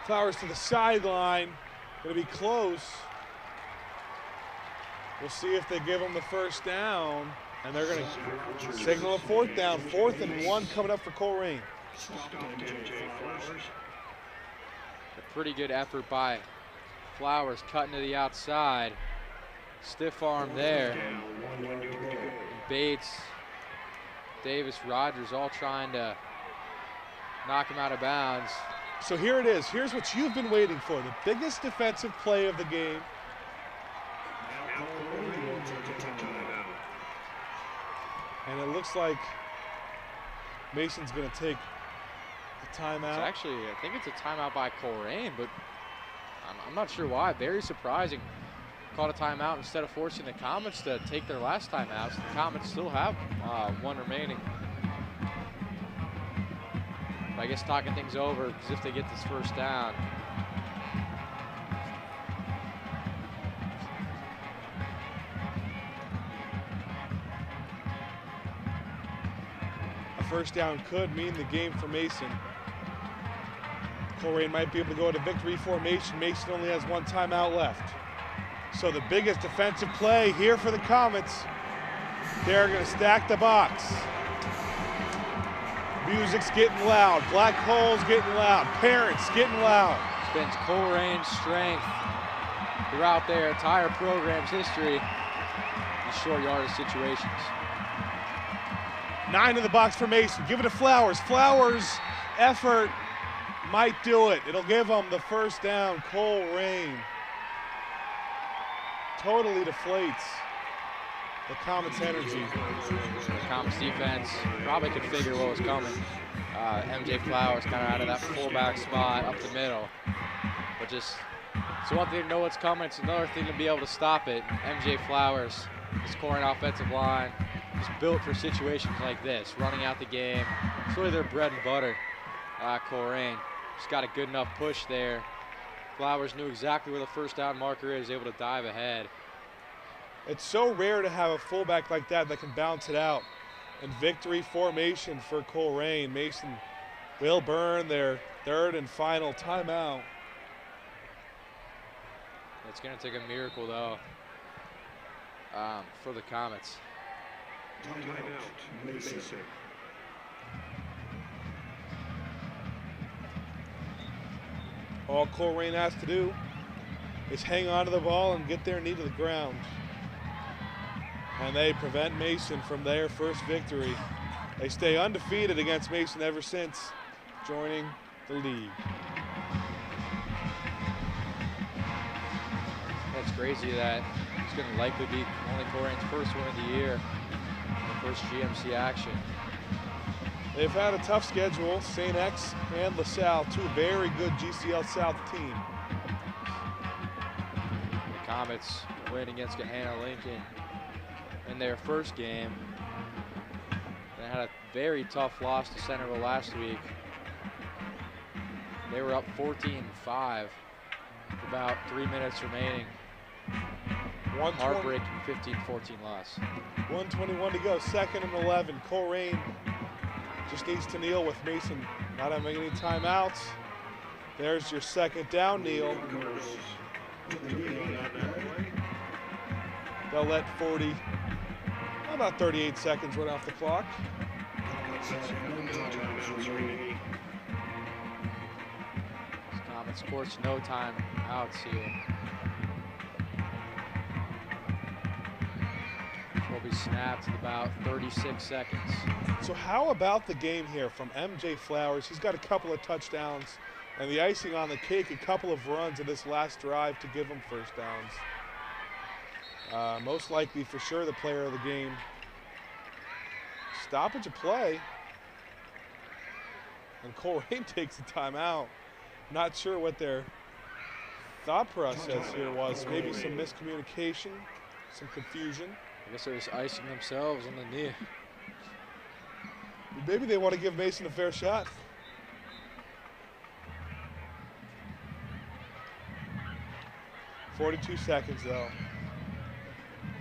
Flowers to the sideline, gonna be close. We'll see if they give them the first down, and they're gonna signal a 4th down. 4th and 1 coming up for Colerain.
A pretty good effort by Flowers, cutting to the outside. Stiff arm there. Bates, Davis, Rogers all trying to knock him out of bounds.
So here it is. Here's what you've been waiting for. The biggest defensive play of the game. And it looks like Mason's going to take a timeout.
It's actually, I think it's a timeout by Colerain, but I'm not sure why. Very surprising. called a timeout instead of forcing the Comets to take their last timeouts. The Comets still have one remaining. But I guess talking things over, because if they get this first down,
a first down could mean the game for Mason. Colerain might be able to go into victory formation. Mason only has one timeout left. So the biggest defensive play here for the Comets. They're going to stack the box. Music's getting loud. Black holes getting loud. Parents getting loud.
It's been Colerain's strength throughout their entire program's history in short yardage situations.
9 in the box for Mason. Give it to Flowers. Flowers' effort might do it. It'll give them the first down. Colerain totally deflates the Comets' energy.
The Comets defense probably could figure what was coming. MJ Flowers kind of out of that fullback spot up the middle. But just, it's one thing to know what's coming. It's another thing to be able to stop it. MJ Flowers, the scoring offensive line, is built for situations like this, running out the game. It's really their bread and butter. Colerain just got a good enough push there. Flowers knew exactly where the first down marker is, able to dive ahead.
It's so rare to have a fullback like that can bounce it out. And victory formation for Colerain. Mason will burn their third and final timeout.
It's going to take a miracle, though, for the Comets.
Timeout, Mason.
All Colerain has to do is hang on to the ball and get their knee to the ground. And they prevent Mason from their first victory. They stay undefeated against Mason ever since joining the league.
That's crazy that it's going to likely be only Colerain's first win of the year, the first GMC action.
They've had a tough schedule, St. X and LaSalle, two very good GCL South teams.
The Comets win against Gahanna Lincoln in their first game. They had a very tough loss to Centerville last week. They were up 14-5 with about 3 minutes remaining. Heartbreaking 15-14 loss.
1:21 to go, 2nd and 11. Colerain just needs to kneel with Mason not having any timeouts. There's your second down, Neil. They'll let about 38 seconds run off the clock.
Comets, of course, no timeouts here. Will be snapped in about 36 seconds.
So how about the game here from MJ Flowers? He's got a couple of touchdowns, and the icing on the cake, a couple of runs in this last drive to give him first downs. Most likely, for sure, the player of the game. Stoppage of play. And Colerain takes a timeout. Not sure what their thought process here was. Maybe some miscommunication, some confusion.
I guess they're just icing themselves on the knee.
Maybe they want to give Mason a fair shot. "42 seconds, though.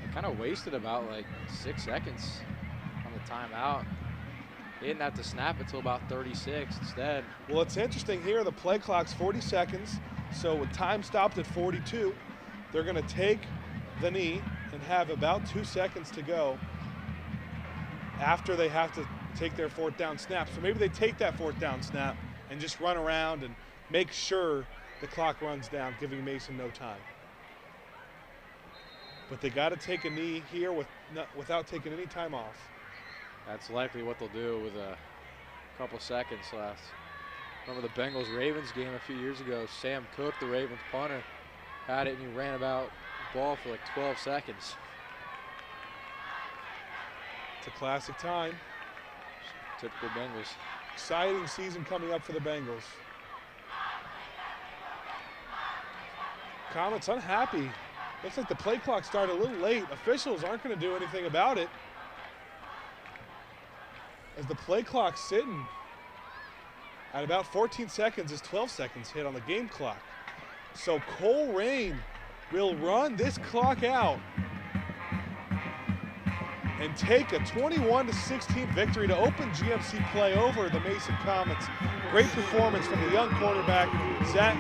They kind of wasted about like 6 seconds on the timeout. They didn't have to snap until about 36 instead.
Well, it's interesting here. The play clock's 40 seconds. So with time stopped at 42, they're going to take the knee and have about 2 seconds to go after they have to take their 4th down snap. So maybe they take that 4th down snap and just run around and make sure the clock runs down, giving Mason no time. But they got to take a knee here without taking any time off.
That's likely what they'll do with a couple seconds left. Remember the Bengals-Ravens game a few years ago? Sam Cook, the Ravens punter, had it and he ran about the ball for like 12 seconds.
It's a classic time.
Typical Bengals.
Exciting season coming up for the Bengals. Comets unhappy Looks like the play clock started a little late. Officials aren't going to do anything about it, as the play clock's sitting at about 14 seconds as 12 seconds hit on the game clock. So Colerain will run this clock out and take a 21-16 victory to open GMC play over the Mason Comets. Great performance from the young quarterback,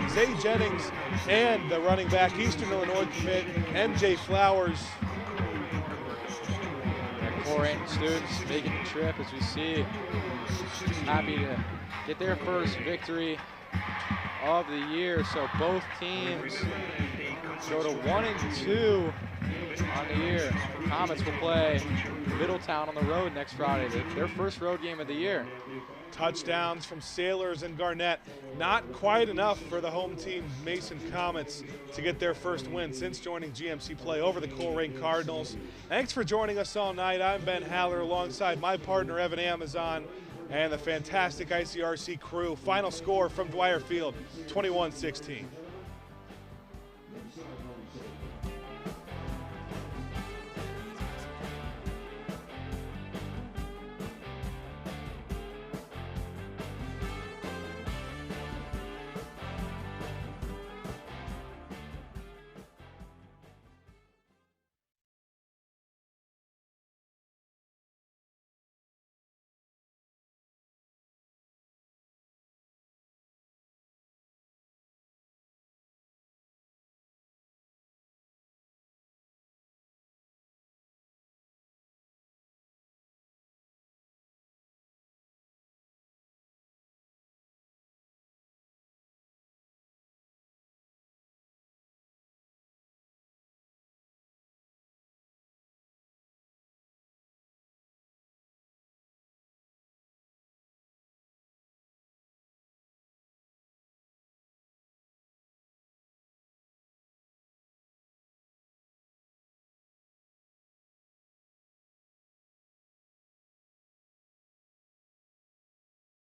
Zay Jennings, and the running back, Eastern Illinois commit, MJ Flowers.
And Colerain students making the trip, as we see. Happy to get their first victory of the year. So both teams go to 1-2 on the year. The Comets will play Middletown on the road next Friday, their first road game of the year.
Touchdowns from Sailors and Garnett. Not quite enough for the home team, Mason Comets, to get their first win since joining GMC play over the Colerain Cardinals. Thanks for joining us all night. I'm Ben Haller alongside my partner Evan Amazon and the fantastic ICRC crew. Final score from Dwire Field, 21-16.